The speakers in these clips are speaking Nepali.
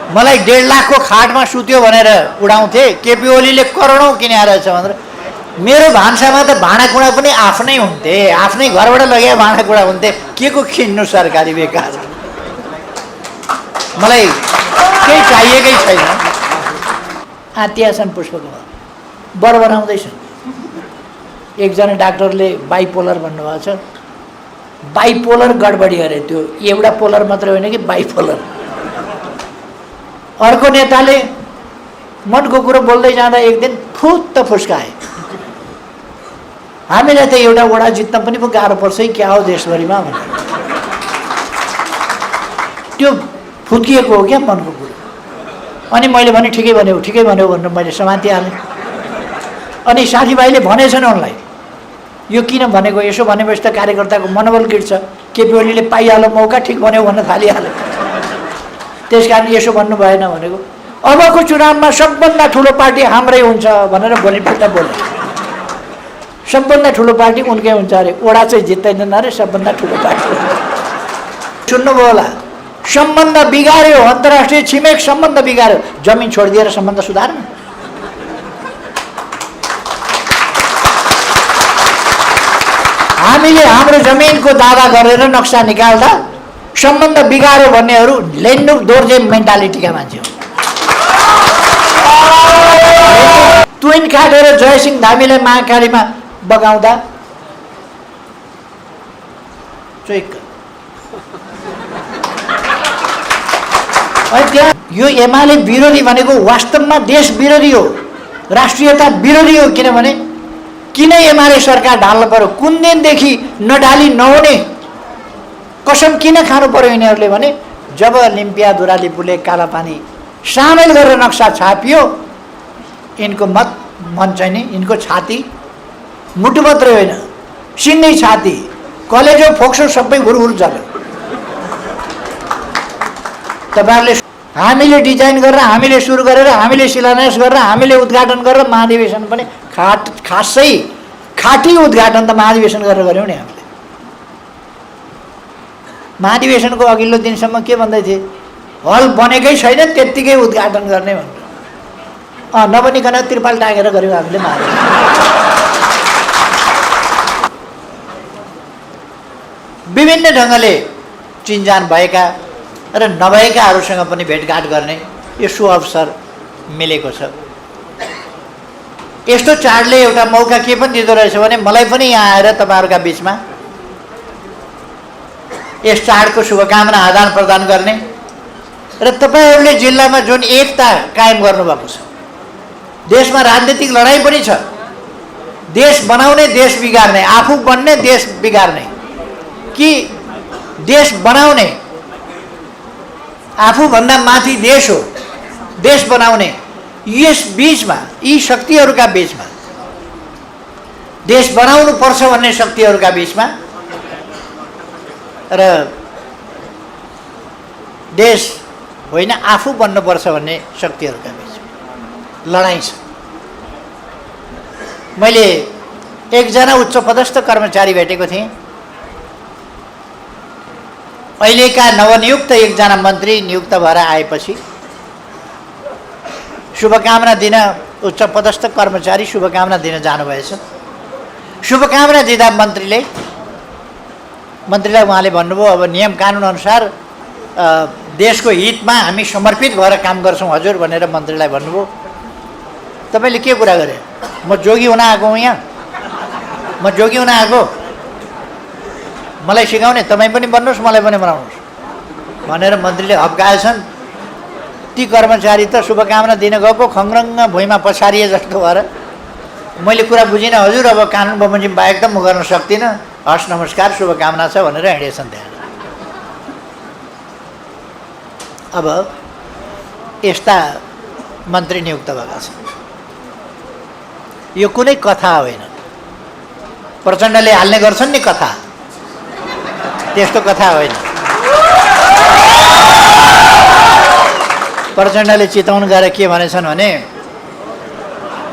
मलाई 1.5 लाखको खाटमा सुत्यो भनेर उडाउँथे, केपी ओलीले करोडौँ किनेर छ भनेर। मेरो भान्सामा त भाँडाकुँडा पनि आफ्नै हुन्थे, आफ्नै घरबाट लगे भाँडाकुँडा हुन्थे, के को किन्नु सरकारी बेकार। मलाई केही चाहिएकै छैन। आत्या छन् पुष्पकमल, बढ बनाउँदैछन्। एकजना डाक्टरले बाइपोलर भन्नुभएको छ, बाइपोलर गडबडी अरे, त्यो एउटा पोलर मात्रै होइन कि बाइपोलर। अर्को नेताले मनको कुरो बोल्दै जाँदा एक दिन फुत्त फुस्काए, हामीलाई त एउटा वडा जित्न पनि पो गाह्रो पर्छ है, क्या हो देशभरिमा भनेर। त्यो फुत्किएको हो क्या मनको कुरो। अनि मैले भने ठिकै भन्यो भनेर मैले समातिहालेँ। अनि साथीभाइले भनेछन् उनलाई, यो किन भनेको, यसो भनेपछि त कार्यकर्ताको मनोबल गिर्छ, केपी ओलीले पाइहाल्यो मौका, ठिक भन्यो भन्न थालिहाल्यो। त्यस कारण यसो भन्नु भएन भनेको। अबको चुनावमा सबभन्दा ठुलो पार्टी हाम्रै हुन्छ भनेर भोलिपल्ट बोले। सबभन्दा ठुलो पार्टी उनकै हुन्छ अरे, वडा चाहिँ जित्दैन अरे, सबभन्दा ठुलो पार्टी। सुन्नुभयो होला, सम्बन्ध बिगार्यो, अन्तर्राष्ट्रिय छिमेक सम्बन्ध बिगार्यो, जमिन छोडिदिएर सम्बन्ध सुधार्नु। हामीले हाम्रो जमिनको दावा गरेर नक्सा निकाल्दा सम्बन्ध बिगार्यो भन्नेहरू लेन्डुक दोर्जे मेन्टालिटीका मान्छे हो। तुइन काटेर जयसिंह धामीलाई महाकालीमा बगाउँदा चुइक। अनि त्यहाँ यो एमाले विरोधी भनेको वास्तवमा देश विरोधी हो, राष्ट्रियता विरोधी हो। किनभने किन एमाले सरकार ढाल्नु पर्यो? कुन दिनदेखि नढाली नहुने कसम किन खानु पर्यो यिनीहरूले भने जब लिम्पिया दुराली पुले कालापानी सामेल गरेर नक्सा छापियो, यिनको मन चाहिँ नि, यिनको छाती मुटु मात्रै होइन, सिन्नै छाती, कलेजो फोक्सो सबै हुरहुर जल्यो। तपाईँहरूले हामीले डिजाइन गरेर, हामीले सुरु गरेर, हामीले शिलान्यास गरेर, हामीले उद्घाटन गरेर महाधिवेशन पनि खासै खाटी उद्घाटन त महाधिवेशन गरेर गऱ्यौँ नि हामीले। महाधिवेशनको अघिल्लो दिनसम्म के भन्दै थिए, हल बनेकै छैन त्यत्तिकै उद्घाटन गर्ने भनेर। नबनिकन त्रिपाल टाँगेर गऱ्यौँ हामीले महाधिवेशन। विभिन्न ढङ्गले चिनजान भएका र नभएकाहरूसँग पनि भेटघाट गर्ने यो सुअवसर मिलेको छ। यस्तो चाडले एउटा मौका के पनि दिँदो रहेछ भने मलाई पनि यहाँ आएर तपाईँहरूका बिचमा यस चाडको शुभकामना आदान प्रदान गर्ने र तपाईँहरूले जिल्लामा जुन एकता कायम गर्नुभएको छ। देशमा राजनीतिक लडाइँ पनि छ, देश बनाउने देश बिगार्ने, आफू बन्ने देश बिगार्ने कि देश बनाउने आफूभन्दा माथि देश हो, देश बनाउने। यस बीचमा, यी शक्तिहरूका बीचमा, देश बनाउनु पर्छ भन्ने शक्तिहरूका बीचमा र देश होइन आफू बन्नुपर्छ भन्ने शक्तिहरूका बीचमा लडाइँ छ। मैले एकजना उच्च पदस्थ कर्मचारी भेटेको थिएँ। अहिलेका नवनियुक्त एकजना मन्त्री नियुक्त भएर आएपछि शुभकामना दिन, उच्च पदस्थ कर्मचारी शुभकामना दिन जानुभएछ। शुभकामना दिँदा मन्त्रीलाई उहाँले भन्नुभयो, अब नियम कानुन अनुसार देशको हितमा हामी समर्पित भएर काम गर्छौँ हजुर भनेर मन्त्रीलाई भन्नुभयो। तपाईँले के कुरा गरे? म जोगी हुन आएको हुँ यहाँ, म जोगी हुन आएको, मलाई सिकाउने, तपाईँ पनि बन्नुहोस् मलाई पनि बनाउनुहोस् भनेर मन्त्रीले हप्काएछन्। ती कर्मचारी त शुभकामना दिन गएको खङ्ग्रङ्ग भुइँमा पछारिए जस्तो भएर मैले कुरा बुझिनँ, हजुर अब कानुन बमोजिम बाहेक त म गर्न सक्दिनँ, हस् नमस्कार शुभकामना छ भनेर हिँडेछन् त्यहाँ। अब यस्ता मन्त्री नियुक्त भएका छन्। यो कुनै कथा होइन, प्रचण्डले हाल्ने गर्छन् नि कथा, त्यस्तो कथा होइन। प्रचण्डले चिताउनु गएर के भनेछन् भने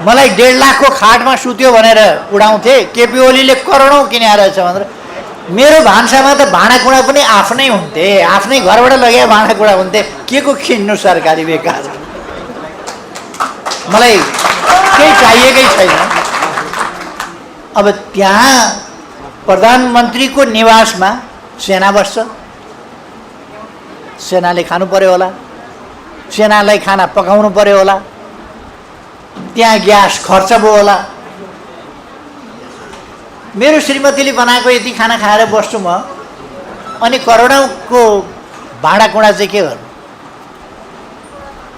मलाई 1.5 लाखको खाटमा सुत्यो भनेर उडाउँथे, केपी ओलीले करोडौँ किनेर छ भनेर। मेरो भान्सामा त भाँडाकुँडा पनि आफ्नै हुन्थे, आफ्नै घरबाट लगेको भाँडाकुँडा हुन्थे। के को किन्नु सरकारी बेकार, मलाई केही चाहिएकै छैन। अब त्यहाँ प्रधानमन्त्रीको निवासमा सेना बस्छ, सेनाले खानु पर्यो होला, सेनालाई खाना पकाउनु पर्यो होला, त्यहाँ ग्यास खर्च भयो होला। मेरो श्रीमतीले बनाएको यति खाना खाएर बस्छु म, अनि करोडौँको भाँडाकुँडा चाहिँ के गर्नु?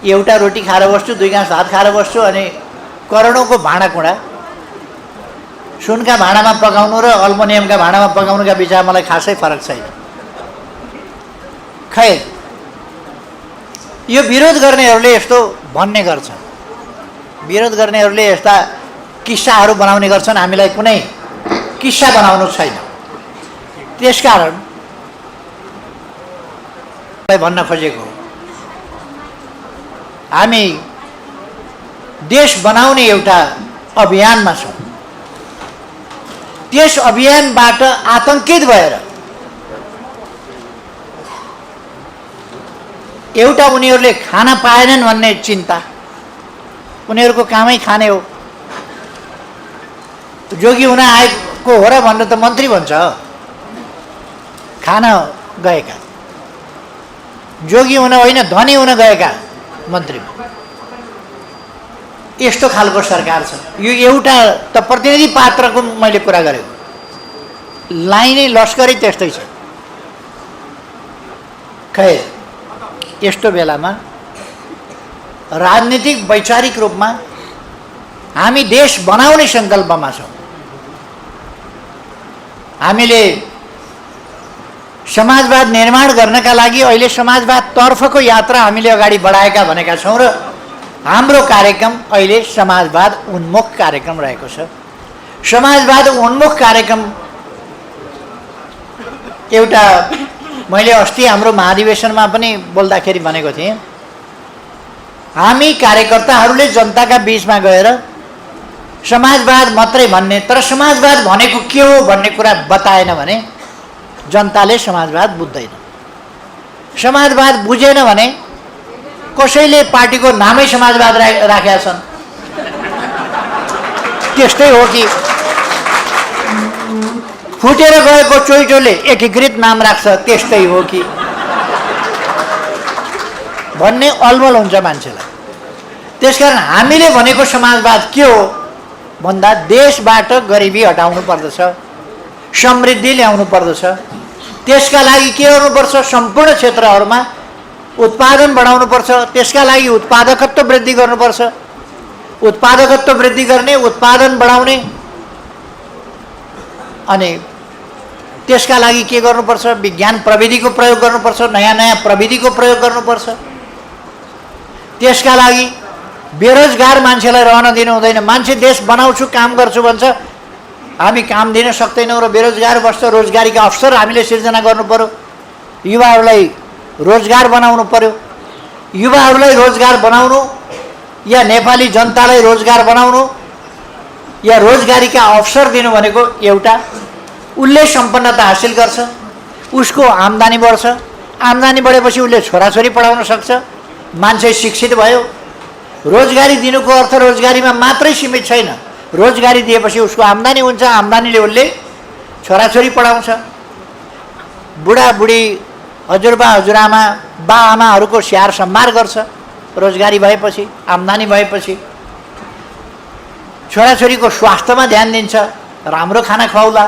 एउटा रोटी खाएर बस्छु, 2 गाँस भात खाएर बस्छु, अनि करोडौँको भाँडाकुँडा सुनका भाँडामा पकाउनु र अल्मुनियमका भाँडामा पकाउनुका बिचमा मलाई खासै फरक छैन। खै यो विरोध गर्नेहरूले यस्तो भन्ने गर्छन्, विरोध गर्नेहरूले यस्ता किस्साहरू बनाउने गर्छन्, हामीलाई कुनै किस्सा बनाउनु छैन। त्यसकारण भन्न खोजेको हामी देश बनाउने एउटा अभियानमा छौँ। त्यस अभियानबाट आतंकित भएर एउटा उनीहरूले खाना पाएनन् भन्ने चिन्ता, उनीहरूको कामै खाने हो। जोगी हुन आएको हो र भनेर त मन्त्री भन्छ, खान गएका, जोगी हुन होइन धनी हुन गएका मन्त्री। यस्तो खालको सरकार छ। यो एउटा त प्रतिनिधि पात्रको मैले कुरा गरेको, लाइनै लस्करै त्यस्तै छ। खै यस्तो बेलामा राजनीतिक वैचारिक रूपमा हामी देश बनाउने सङ्कल्पमा छौँ। हामीले समाजवाद निर्माण गर्नका लागि अहिले समाजवाद तर्फको यात्रा हामीले अगाडि बढाएका भनेका छौँ र हाम्रो कार्यक्रम अहिले समाजवाद उन्मुख कार्यक्रम रहेको छ। समाजवाद उन्मुख कार्यक्रम एउटा मैले अस्ति हाम्रो महाधिवेशनमा पनि बोल्दाखेरि भनेको थिएँ, हामी कार्यकर्ताहरूले जनताका बीचमा गएर समाजवाद मात्रै भन्ने, तर समाजवाद भनेको के हो भन्ने कुरा बताएन भने जनताले समाजवाद बुझ्दैन। समाजवाद बुझेन भने कसैले पार्टीको नामै समाजवाद राखेका छन्। त्यस्तै हो कि फुटेर गएको चोइटोले एकीकृत नाम राख्छ, त्यस्तै हो कि भन्ने अलमल हुन्छ मान्छेलाई। त्यसकारण हामीले भनेको समाजवाद के हो भन्दा देशबाट गरिबी हटाउनु पर्दछ, समृद्धि ल्याउनु पर्दछ। त्यसका लागि के गर्नुपर्छ? सम्पूर्ण क्षेत्रहरूमा उत्पादन बढाउनुपर्छ। त्यसका लागि उत्पादकत्व वृद्धि गर्नुपर्छ। उत्पादकत्व वृद्धि गर्ने, उत्पादन बढाउने, अनि त्यसका लागि के गर्नुपर्छ? विज्ञान प्रविधिको प्रयोग गर्नुपर्छ, नयाँ नयाँ प्रविधिको प्रयोग गर्नुपर्छ। त्यसका लागि बेरोजगार मान्छेलाई रहन दिनु हुँदैन। मान्छे देश बनाउँछु काम गर्छु भन्छ, हामी काम दिन सक्दैनौँ र बेरोजगार बस्छ। रोजगारीका अवसर हामीले सिर्जना गर्नु पर्यो, युवाहरूलाई रोजगार बनाउनु पर्यो। युवाहरूलाई रोजगार बनाउनु या नेपाली जनतालाई रोजगार बनाउनु या रोजगारीका अवसर दिनु भनेको एउटा, उसले सम्पन्नता हासिल गर्छ, उसको आम्दानी बढ्छ। आम्दानी बढेपछि उसले छोराछोरी पढाउन सक्छ, मान्छे शिक्षित भयो। रोजगारी दिनुको अर्थ रोजगारीमा मात्रै सीमित छैन। रोजगारी दिएपछि उसको आम्दानी हुन्छ, आम्दानीले उसले छोराछोरी पढाउँछ। बुढाबुढी, हजुरबा हजुरआमा, बा आमाहरूको स्याहार सम्हार गर्छ। रोजगारी भएपछि, आम्दानी भएपछि छोराछोरीको स्वास्थ्यमा ध्यान दिन्छ, राम्रो खाना खुवाउला।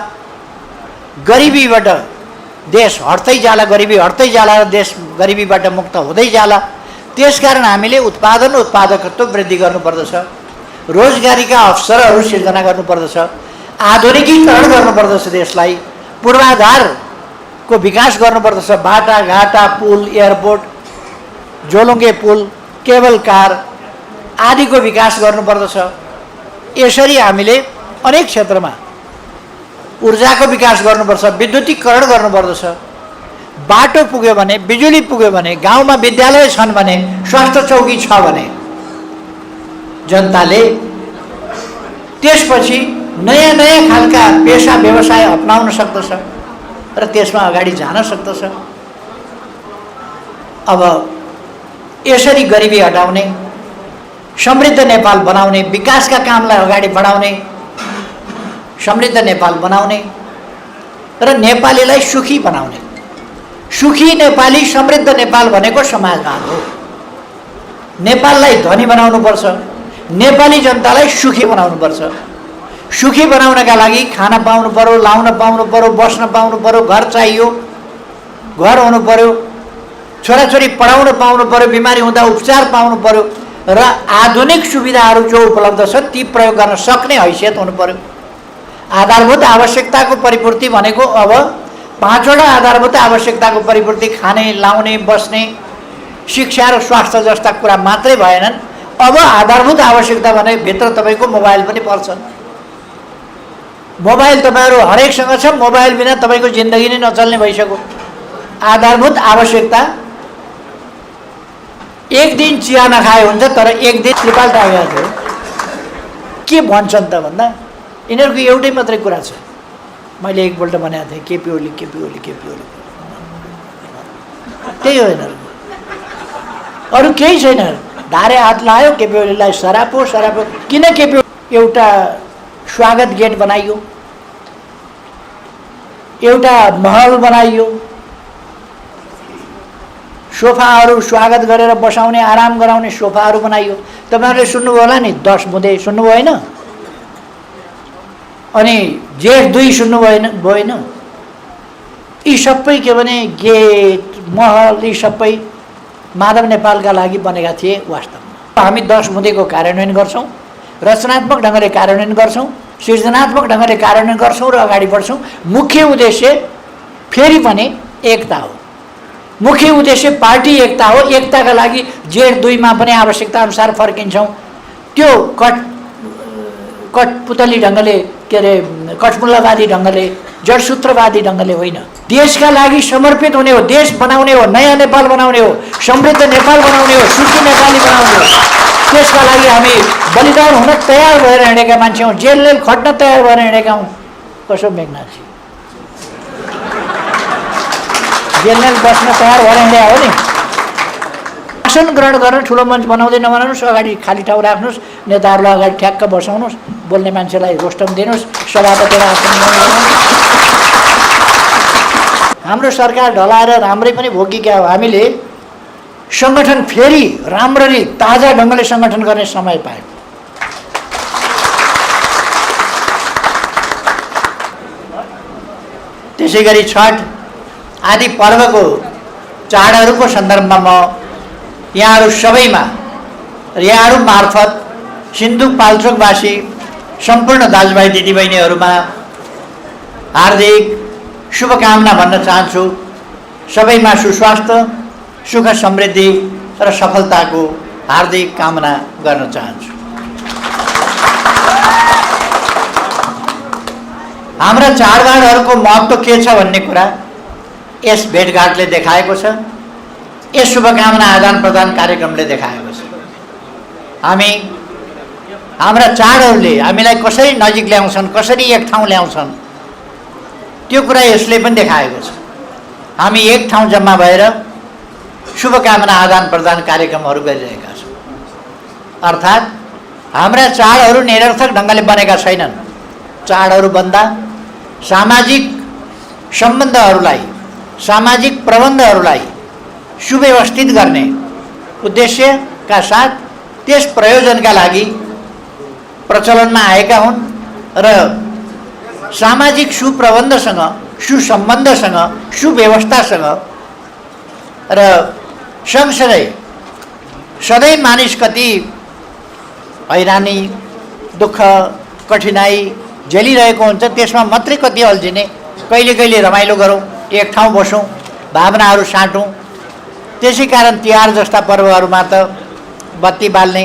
गरिबीबाट देश हट्दै जाला, गरिबी हट्दै जाला र देश गरिबीबाट मुक्त हुँदै जाला। त्यसकारण हामीले उत्पादन उत्पादकत्व वृद्धि गर्नुपर्दछ, रोजगारीका अवसरहरू सिर्जना गर्नुपर्दछ, आधुनिकीकरण गर्नुपर्दछ, देशलाई पूर्वाधारको विकास गर्नुपर्दछ। बाटाघाटा, पुल, एयरपोर्ट, जोलुङ्गे पुल, केबल कार आदिको विकास गर्नुपर्दछ। यसरी हामीले अनेक क्षेत्रमा ऊर्जाको विकास गर्नुपर्छ, विद्युतीकरण गर्नुपर्दछ। बाटो पुग्यो भने, बिजुली पुग्यो भने, गाउँमा विद्यालय छन् भने, स्वास्थ्य चौकी छ भने जनताले त्यसपछि नयाँ नयाँ खालका पेसा व्यवसाय अपनाउन सक्दछ। र त्यसमा अगाडि जान सक्दछ। अब यसरी गरिबी हटाउने, समृद्ध नेपाल बनाउने, विकासका कामलाई अगाडि बढाउने, समृद्ध नेपाल बनाउने र नेपालीलाई सुखी बनाउने। सुखी नेपाली, समृद्ध नेपाल भनेको समाजवाद हो। नेपाललाई धनी बनाउनुपर्छ, नेपाली जनतालाई सुखी बनाउनुपर्छ। सुखी बनाउनका लागि खान पाउनु पर्यो, लाउन पाउनु पर्यो, बस्न पाउनु पर्यो, घर चाहियो, घर हुनु पर्यो, छोराछोरी पढाउन पाउनु पर्यो, बिमारी हुँदा उपचार पाउनु पर्यो र आधुनिक सुविधाहरू जो उपलब्ध छ ती प्रयोग गर्न सक्ने हैसियत हुनु पर्यो। आधारभूत आवश्यकताको परिपूर्ति भनेको अब 5वटा आधारभूत आवश्यकताको परिपूर्ति, खाने, लाउने, बस्ने, शिक्षा र स्वास्थ्य जस्ता कुरा मात्रै भएनन्। अब आधारभूत आवश्यकता भने भित्र तपाईको मोबाइल पनि पर्छ। मोबाइल तपाईहरु हरेकसँग छ, मोबाइल बिना तपाईको जिन्दगी नै नचल्ने भइसक्यो। आधारभूत आवश्यकता, एक दिन चिया नखाए हुन्छ तर एक दिन त्रिपाल टाइगर थियो। के भन्छन् त भन्दा यिनीहरूको एउटै मात्रै कुरा छ। मैले एकपल्ट भनेको थिएँ केपी ओली केपी ओली केपी ओली, त्यही हो यिनीहरूको, अरू केही छैन। धारे हात लायो केपी ओलीलाई सरापो सरापो। किन केपी एउटा स्वागत गेट बनाइयो, एउटा महल बनाइयो, सोफाहरू स्वागत गरेर बसाउने, आराम गराउने सोफाहरू बनाइयो। तपाईहरुले सुन्नुभयो होला नि, 10 बुँदे सुन्नुभयो हैन? अनि जेठ 2 सुन्नुभएन? यी सबै के भने गेट, महल, यी सबै माधव नेपालका लागि बनेका थिए। वास्तवमा हामी 10 बुँदेको कार्यान्वयन गर्छौं, रचनात्मक ढङ्गले कार्यान्वयन गर्छौं, सृजनात्मक ढङ्गले कार्यान्वयन गर्छौं र अगाडि बढ्छौं। मुख्य उद्देश्य फेरि पनि एकता हो। मुख्य उद्देश्य पार्टी एकता हो। एकताका लागि जेठ 2 मा पनि आवश्यकता अनुसार फर्किन्छौं। त्यो कठपुतली ढङ्गले, के अरे कठमुल्लावादी ढङ्गले, जडसूत्रवादी ढङ्गले होइन। देशका लागि समर्पित हुने हो, देश बनाउने हो, नयाँ नेपाल बनाउने हो, समृद्ध नेपाल बनाउने हो, सुखी नेपाली बनाउने हो। त्यसका लागि हामी बलिदान हुन तयार भएर हिँडेका मान्छे हौँ, जेल खट्न तयार भएर हिँडेका हौँ। कसो मेघनाथजी जेल बस्न तयार भएर हिँडे हो नि। शासन ग्रहण गर्न ठुलो मञ्च बनाउँदै नबनाउनुहोस्, अगाडि खाली ठाउँ राख्नुहोस्, नेताहरूलाई अगाडि ठ्याक्क बसाउनुहोस्, बोल्ने मान्छेलाई रोस्टम दिनुहोस्, सभापतिलाई हाम्रो सरकार ढलाएर राम्रै पनि भोगिएका हो। हामीले सङ्गठन फेरि राम्ररी ताजा ढङ्गले सङ्गठन गर्ने समय पायौँ। त्यसै गरी छठ आदि पर्वको चाडहरूको सन्दर्भमा म यहाँहरू सबैमा र यहाँहरू मार्फत सिन्धुपाल्चोकवासी सम्पूर्ण दाजुभाइ दिदीबहिनीहरूमा हार्दिक शुभकामना भन्न चाहन्छु। सबैमा सुस्वास्थ्य, सुख समृद्धि र सफलताको हार्दिक कामना गर्न चाहन्छु। हाम्रा चाडबाडहरूको महत्त्व के छ भन्ने कुरा यस भेटघाटले देखाएको छ, यस शुभकामना आदान प्रदान कार्यक्रमले देखाएको छ। हामी हाम्रा चाडहरूले हामीलाई कसरी नजिक ल्याउँछन्, कसरी एक ठाउँ ल्याउँछन्, त्यो कुरा यसले पनि देखाएको छ। हामी एक ठाउँ जम्मा भएर शुभकामना आदान प्रदान कार्यक्रमहरू गरिरहेका छौँ। अर्थात् हाम्रा चाडहरू निरर्थक ढङ्गले बनेका छैनन्। चाडहरू बन्दा सामाजिक सम्बन्धहरूलाई, सामाजिक प्रबन्धहरूलाई सुव्यवस्थित गर्ने उद्देश्यका साथ त्यस प्रयोजनका लागि प्रचलनमा आएका हुन् र सामाजिक सुप्रबन्धसँग, सुसम्बन्धसँग, सुव्यवस्थासँग र सँगसँगै सधैँ मानिस कति हैरानी, दुःख, कठिनाई झेलिरहेको हुन्छ, त्यसमा मात्रै कति अल्झिने, कहिले कहिले रमाइलो गरौँ, एक ठाउँ बसौँ, भावनाहरू साटौँ। त्यसै कारण तिहार जस्ता पर्वहरूमा त बत्ती बाल्ने,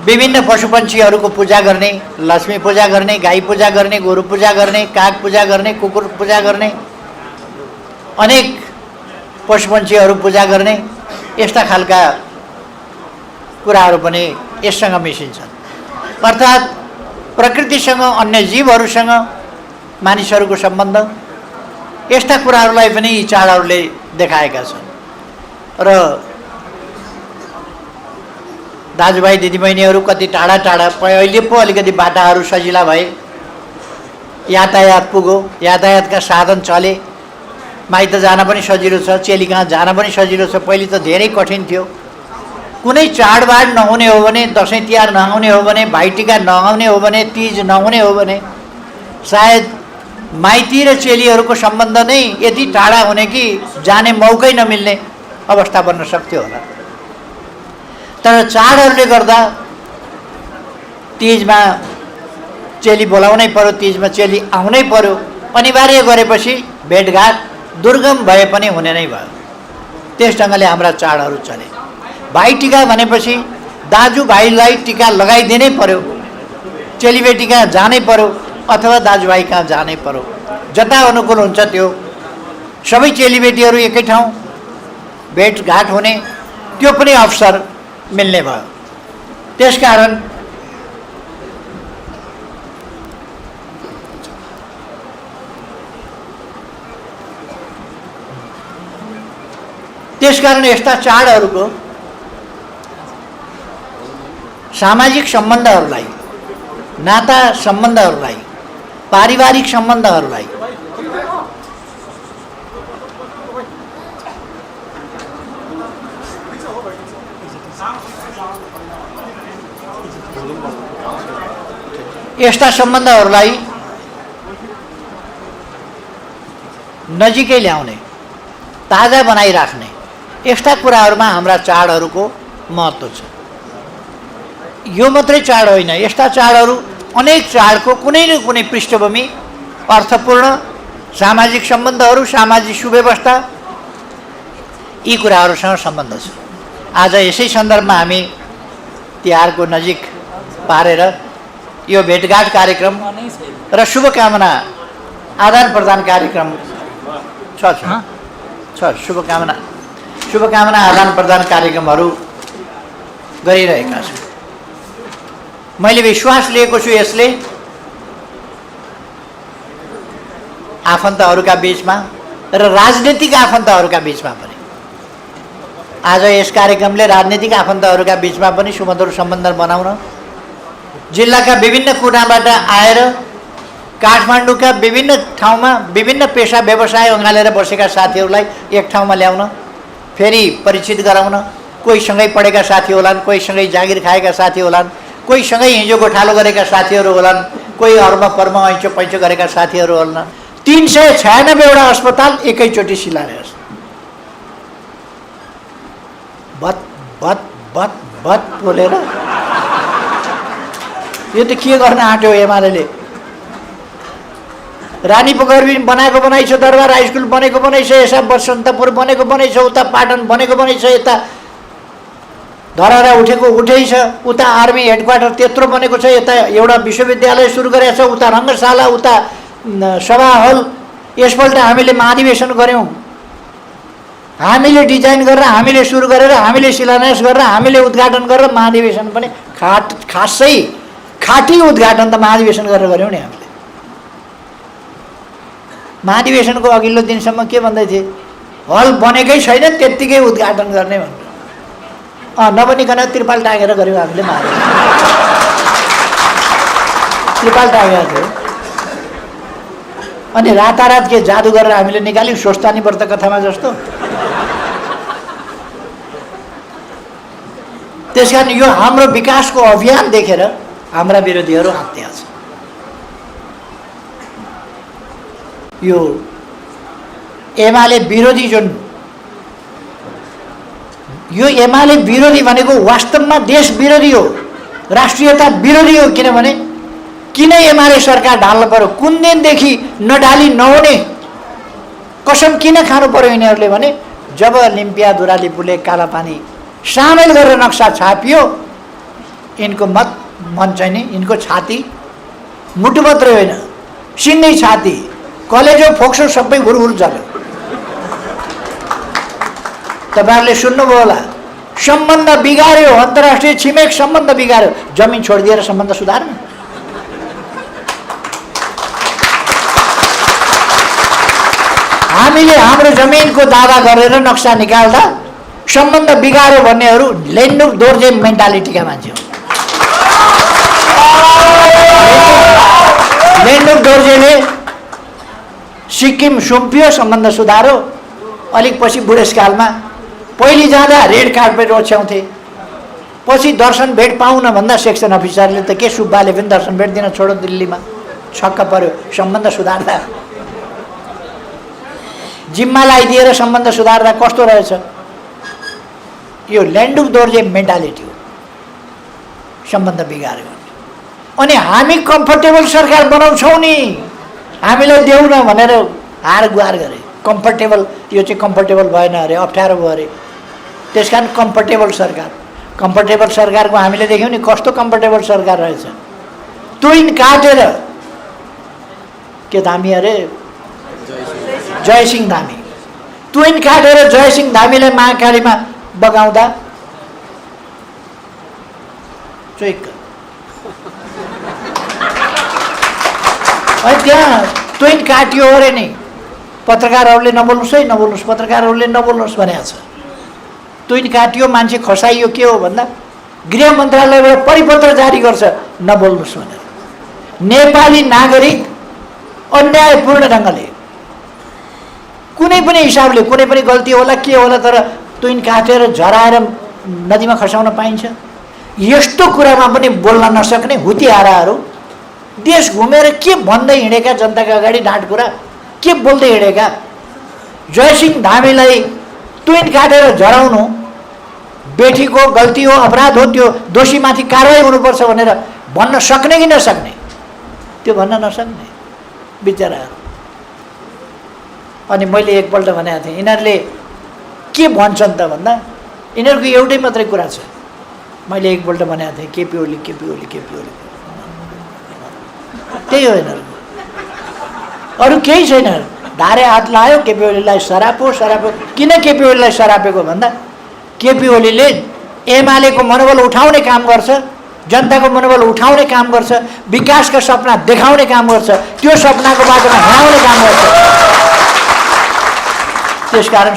विभिन्न पशुपन्छीहरूको पूजा गर्ने, लक्ष्मी पूजा गर्ने, गाई पूजा गर्ने, गोरु पूजा गर्ने, काग पूजा गर्ने, कुकुर पूजा गर्ने, अनेक पशुपन्छीहरू पूजा गर्ने, यस्ता खालका कुराहरू पनि यससँग मिसिन्छन्। अर्थात् प्रकृतिसँग, अन्य जीवहरूसँग मानिसहरूको सम्बन्ध, यस्ता कुराहरूलाई पनि यी चाडहरूले देखाएका छन्। र दाजुभाइ दिदीबहिनीहरू कति टाढा टाढा, अहिले पो अलिकति बाटाहरू सजिला भए, यातायात पुग्यो, यातायातका साधन चले, माइत जान पनि सजिलो छ, चेली कहाँ जान पनि सजिलो छ। पहिले त धेरै कठिन थियो। कुनै चाडबाड नहुने हो भने, दसैँ तिहार नआउने हो भने, भाइटिका नआउने हो भने, तीज नहुने हो भने सायद माइती र चेलीहरूको सम्बन्ध नै यति टाढा हुने कि जाने मौकै नमिल्ने अवस्था बन्न सक्थ्यो होला। तर चाडहरूले गर्दा तीजमा चेली बोलाउनै पर्यो, तीजमा चेली आउनै पर्यो, अनिवार्य गरेपछि भेटघाट दुर्गम भए पनि हुने नै भयो। त्यस ढङ्गले हाम्रा चाडहरू चले। भाइटिका भनेपछि दाजुभाइलाई टिका लगाइदिनै पर्यो, चेलीबेटी कहाँ जानै पर्यो अथवा दाजुभाइ कहाँ जानै पर्यो। जता अनुकूल हुन्छ त्यो सबै चेलीबेटीहरू एकै ठाउँ भेटघाट हुने त्यो पनि अवसर मिल्ने भयो। त्यसकारण यस्ता चाडहरूको सामाजिक सम्बन्धहरूलाई, नाता सम्बन्धहरूलाई, पारिवारिक सम्बन्धहरूलाई यस्ता सम्बन्धहरूलाई नजिकै ल्याउने, ताजा बनाइराख्ने यस्ता कुराहरूमा हाम्रा चाडहरूको महत्त्व छ। यो मात्रै चाड होइन, यस्ता चाडहरू अनेक चाडको कुनै न कुनै पृष्ठभूमि, अर्थपूर्ण सामाजिक सम्बन्धहरू, सामाजिक सुव्यवस्था यी कुराहरूसँग सम्बन्ध छ। आज यसै सन्दर्भमा हामी तिहारको नजिक पारेर यो भेटघाट कार्यक्रम र शुभकामना आदान प्रदान कार्यक्रम छ शुभकामना आदान प्रदान कार्यक्रमहरू गरिरहेका छौँ। मैले विश्वास लिएको छु यसले आफन्तहरूका बीचमा र राजनीतिक आफन्तहरूका बीचमा पनि, आज यस कार्यक्रमले राजनीतिक आफन्तहरूका बीचमा पनि सुमधुर सम्बन्ध बनाउन, जिल्लाका विभिन्न कुनाबाट आएर काठमाडौँका विभिन्न ठाउँमा विभिन्न पेसा व्यवसाय अँगालेर बसेका साथीहरूलाई एक ठाउँमा ल्याउन, फेरि परिचित गराउन। कोहीसँगै पढेका साथी होलान्, कोहीसँगै जागिर खाएका साथी होलान्, कोहीसँगै हिजो गोठालो गरेका साथीहरू होलान्, कोही अर्म पर्म ऐँचो पैँचो गरेका साथीहरू होलान्। 396वटा अस्पताल एकैचोटि शिलान्यास। बत बत बत बत बोलेर यो त के गर्न आँट्यो एमाले? रानी पोखरी बनाएको बनाइ छ, दरबार हाई स्कुल बनेको बनाइ छ, यसा बसन्तपुर बनेको बनाइ छ, उता पाटन बनेको बनाइ छ, यता धरहरा उठेको उठै छ, उता आर्मी हेडक्वार्टर त्यत्रो बनेको छ, यता एउटा विश्वविद्यालय सुरु गरेको छ, उता रङ्गशाला, उता सभा हल। यसपल्ट हामीले महाधिवेशन गऱ्यौँ, हामीले डिजाइन गरेर, हामीले सुरु गरेर, हामीले शिलान्यास गरेर, हामीले उद्घाटन गरेर महाधिवेशन पनि खासै खाटी उद्घाटन त महाधिवेशन गरेर गऱ्यौँ नि हामीले। महाधिवेशनको अघिल्लो दिनसम्म के भन्दै थिए? हल बनेकै छैन, त्यत्तिकै उद्घाटन गर्ने भन्नु। नबनिकन त्रिपाल टाँगेर गऱ्यौँ हामीले महाधिवेशन। त्रिपाल टाँगेको थियो अनि रातारात के जादु गरेर हामीले निकाल्यौँ, स्वस्थानी व्रत कथामा जस्तो। त्यसकारण यो हाम्रो विकासको अभियान देखेर हाम्रा विरोधीहरू आत्या छ। यो एमाले विरोधी जुन, यो एमाले विरोधी भनेको वास्तवमा देश विरोधी हो, राष्ट्रियता विरोधी हो। किनभने किन एमाले सरकार ढाल्नु पर्यो? कुन दिनदेखि नढाली नहुने कसम किन खानु पर्यो यिनीहरूले भने जब लिम्पिया दुराली पुले कालापानी सामेल गरेर नक्सा छापियो, यिनको मन चाहिँ नि, यिनको छाती मुटु मात्रै होइन, सिङ्गै छाती, कलेजो फोक्सो सबै हुरहुर चल्यो। तपाईँहरूले सुन्नुभयो होला, सम्बन्ध बिगार्यो, अन्तर्राष्ट्रिय छिमेक सम्बन्ध बिगार्यो, जमिन छोडिदिएर सम्बन्ध सुधार्नु। हामीले हाम्रो जमिनको दावा गरेर नक्सा निकाल्दा सम्बन्ध बिगार्यो भन्नेहरू लेन्डुक दोर्जे मेन्टालिटीका मान्छे हो। लेन्डुक दोर्जेले सिक्किम सुम्पियो, सम्बन्ध सुधारो। अलिक पछि बुढेसकालमा पहिले जाँदा रेड कार्पेट ओछ्याउँथे, पछि दर्शन भेट पाउन भन्दा सेक्सन अफिसरले त के सुब्बाले पनि दर्शन भेट दिन छोडो, दिल्लीमा छक्क पर्यो। सम्बन्ध सुधार्दा जिम्मा लगाइदिएर सम्बन्ध सुधार्दा कस्तो रहेछ? यो लेन्डुक दोर्जे मेन्टालिटी हो, सम्बन्ध बिगार्यो। अनि हामी कम्फर्टेबल सरकार बनाउँछौँ नि, हामीलाई देऊ न भनेर हार गुहार गरे। कम्फर्टेबल, यो चाहिँ कम्फर्टेबल भएन अरे, अप्ठ्यारो भयो अरे, त्यस कारण कम्फर्टेबल सरकार। कम्फर्टेबल सरकारको हामीले देख्यौँ नि कस्तो कम्फर्टेबल सरकार रहेछ। तुइन काटेर के धामी अरे, जयसिंह धामी, तुइन काटेर जयसिंह धामीलाई महाकालीमा बगाउँदा चुइक्क। अनि त्यहाँ तुइन काटियो अरे नि, पत्रकारहरूले नबोल्नुहोस् है, नबोल्नुहोस्, पत्रकारहरूले नबोल्नुहोस् भनेको छ। तुइन काटियो, मान्छे खसाइयो। के हो भन्दा गृह मन्त्रालयबाट परिपत्र जारी गर्छ नबोल्नुहोस् भनेर। नेपाली नागरिक अन्यायपूर्ण ढङ्गले कुनै पनि हिसाबले कुनै पनि गल्ती होला के होला, तर तुइन काटेर झराएर नदीमा खसाउन पाइन्छ? यस्तो कुरामा पनि बोल्न नसक्ने हुतियाराहरू देश घुमेर के भन्दै हिँडेका, जनताका अगाडि डाँट कुरा के बोल्दै हिँडेका। जयसिंह धामीलाई तुइन काटेर झराउनु बेठीको गल्ती हो, अपराध हो, त्यो दोषीमाथि कारवाही हुनुपर्छ भनेर भन्न सक्ने कि नसक्ने? त्यो भन्न नसक्ने बिचराहरू। अनि मैले एकपल्ट भनेको थिएँ, यिनीहरूले के भन्छन् त भन्दा यिनीहरूको एउटै मात्रै कुरा छ। मैले एकपल्ट भनेको थिएँ, केपी ओली, केपी ओली, केपी ओली, त्यही हो यिनीहरूको, अरू केही छैन। धारे हात लायो, केपी ओलीलाई सरापो सरापो। किन केपी ओलीलाई सरापेको भन्दा केपी ओलीले एमालेको मनोबल उठाउने काम गर्छ, जनताको मनोबल उठाउने काम गर्छ, विकासका सपना देखाउने काम गर्छ, त्यो सपनाको बाटोमा हिँडाउने काम गर्छ। त्यसकारण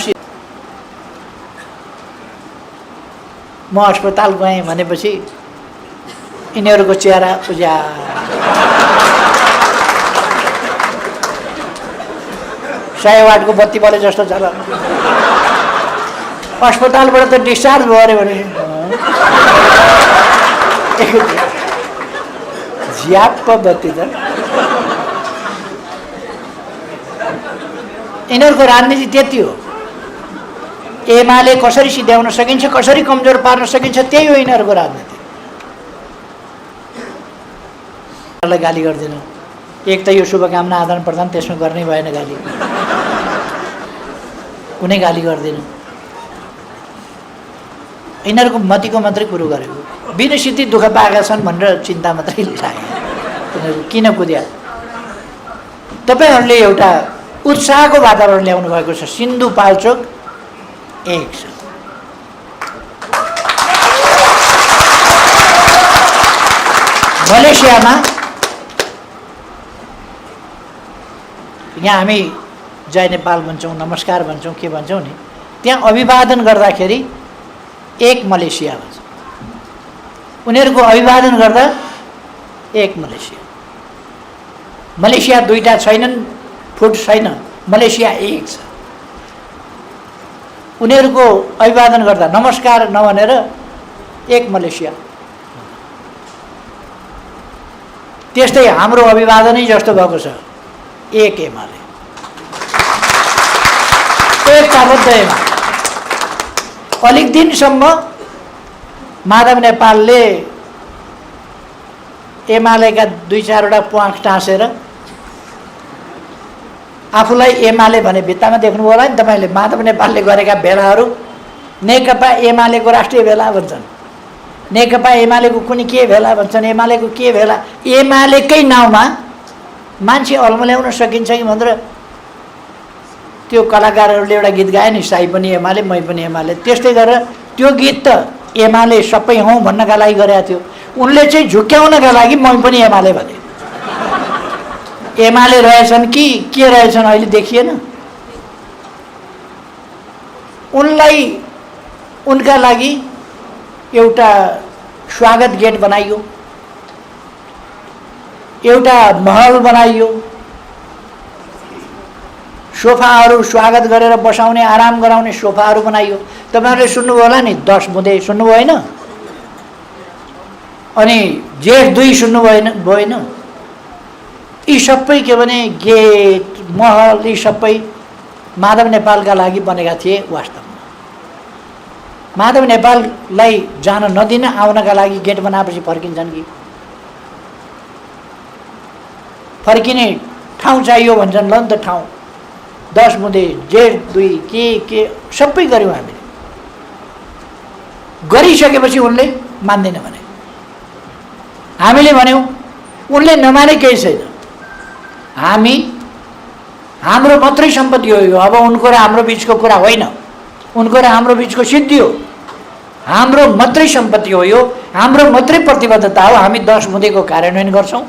म अस्पताल गएँ भनेपछि यिनीहरूको चेहरा उज्या, सय वाटको बत्ती बले जस्तो छ। अस्पतालबाट त डिस्चार्ज भयो अरे भने झ्याप्प बत्ती त। यिनीहरूको राजनीति त्यति हो। एमाले कसरी सिध्याउन सकिन्छ, कसरी कमजोर पार्न सकिन्छ, त्यही हो यिनीहरूको राजनीति। गाली गर्दिनँ, एक त यो शुभकामना आदान प्रदान, त्यसमा गर्नै भएन गाली, कुनै गाली गर्दिनँ। यिनीहरूको मतिको मात्रै कुरो गरेको, विनिश्चित दुःख पाएका छन् भनेर चिन्ता मात्रै लाग्यो। यिनीहरू किन कुद्या? तपाईँहरूले एउटा उत्साहको वातावरण ल्याउनु भएको छ। सिन्धुपाल्चोक एक छ। मलेसियामा यहाँ हामी जय नेपाल भन्छौँ, नमस्कार भन्छौँ, के भन्छौँ नि, त्यहाँ अभिवादन गर्दाखेरि एक मलेसिया भन्छ। उनीहरूको अभिवादन गर्दा एक मलेसिया। मलेसिया दुईटा छैनन्, फुट छैन, मलेसिया एक छ। उनीहरूको अभिवादन गर्दा नमस्कार नभनेर एक मलेसिया। त्यस्तै हाम्रो अभिवादनै जस्तो भएको छ, एक एमाले, एक ताबद्ध एमाले। अलिक दिनसम्म माधव नेपालले एमालेका दुई चारवटा प्वाख टाँसेर आफूलाई एमाले भने भित्तामा देख्नुभयो होला नि तपाईँले। माधव नेपालले गरेका भेलाहरू नेकपा एमालेको राष्ट्रिय भेला भन्छन्, नेकपा एमालेको कुनै के भेला भन्छन्, एमालेको के भेला। एमालेकै नाउँमा मान्छे अल्मल्याउन सकिन्छ कि भनेर त्यो कलाकारहरूले एउटा गीत गाए नि, साई पनि एमाले मै पनि एमाले। त्यस्तै गरेर त्यो गीत त एमाले सबै हौँ भन्नका लागि गरेका थियो। उनले चाहिँ झुक्क्याउनका लागि मै पनि एमाले भने। एमाले रहेछन् कि के रहेछन् अहिले देखिएन। उनलाई उनका लागि एउटा स्वागत गेट बनाइयो, एउटा महल बनाइयो, सोफाहरू स्वागत गरेर बसाउने आराम गराउने सोफाहरू बनाइयो। तपाईहरुले सुन्नुभयो होला नि 10 बुँदे सुन्नुभयो हैन? अनि जेठ 2 सुन्नुभयो भएन? यी सबै के भने गेट महल यी सबै माधव नेपालका लागि बनेका थिए। वास्तवमा माधव नेपाललाई जान नदिन आउनका लागि गेट बनाएपछि फर्किन्छन् कि? फर्किने ठाउँ चाहियो भन्छन्। ल नि त ठाउँ 10 बुँदे जेठ 2 के सबै गर्यौं हामीले। गरिसकेपछि उनले मान्दैन भने हामीले भन्यौं, उनले नमाने केही छैन। हाम्रो मात्रै सम्पत्ति हो यो। अब उनको र हाम्रो बीचको कुरा होइन, उनको र हाम्रो बीचको सिद्धि हो। हाम्रो मात्रै सम्पत्ति हो यो, हाम्रो मात्रै प्रतिबद्धता हो। हामी 10 बुँदेको कार्यान्वयन गर्छौं,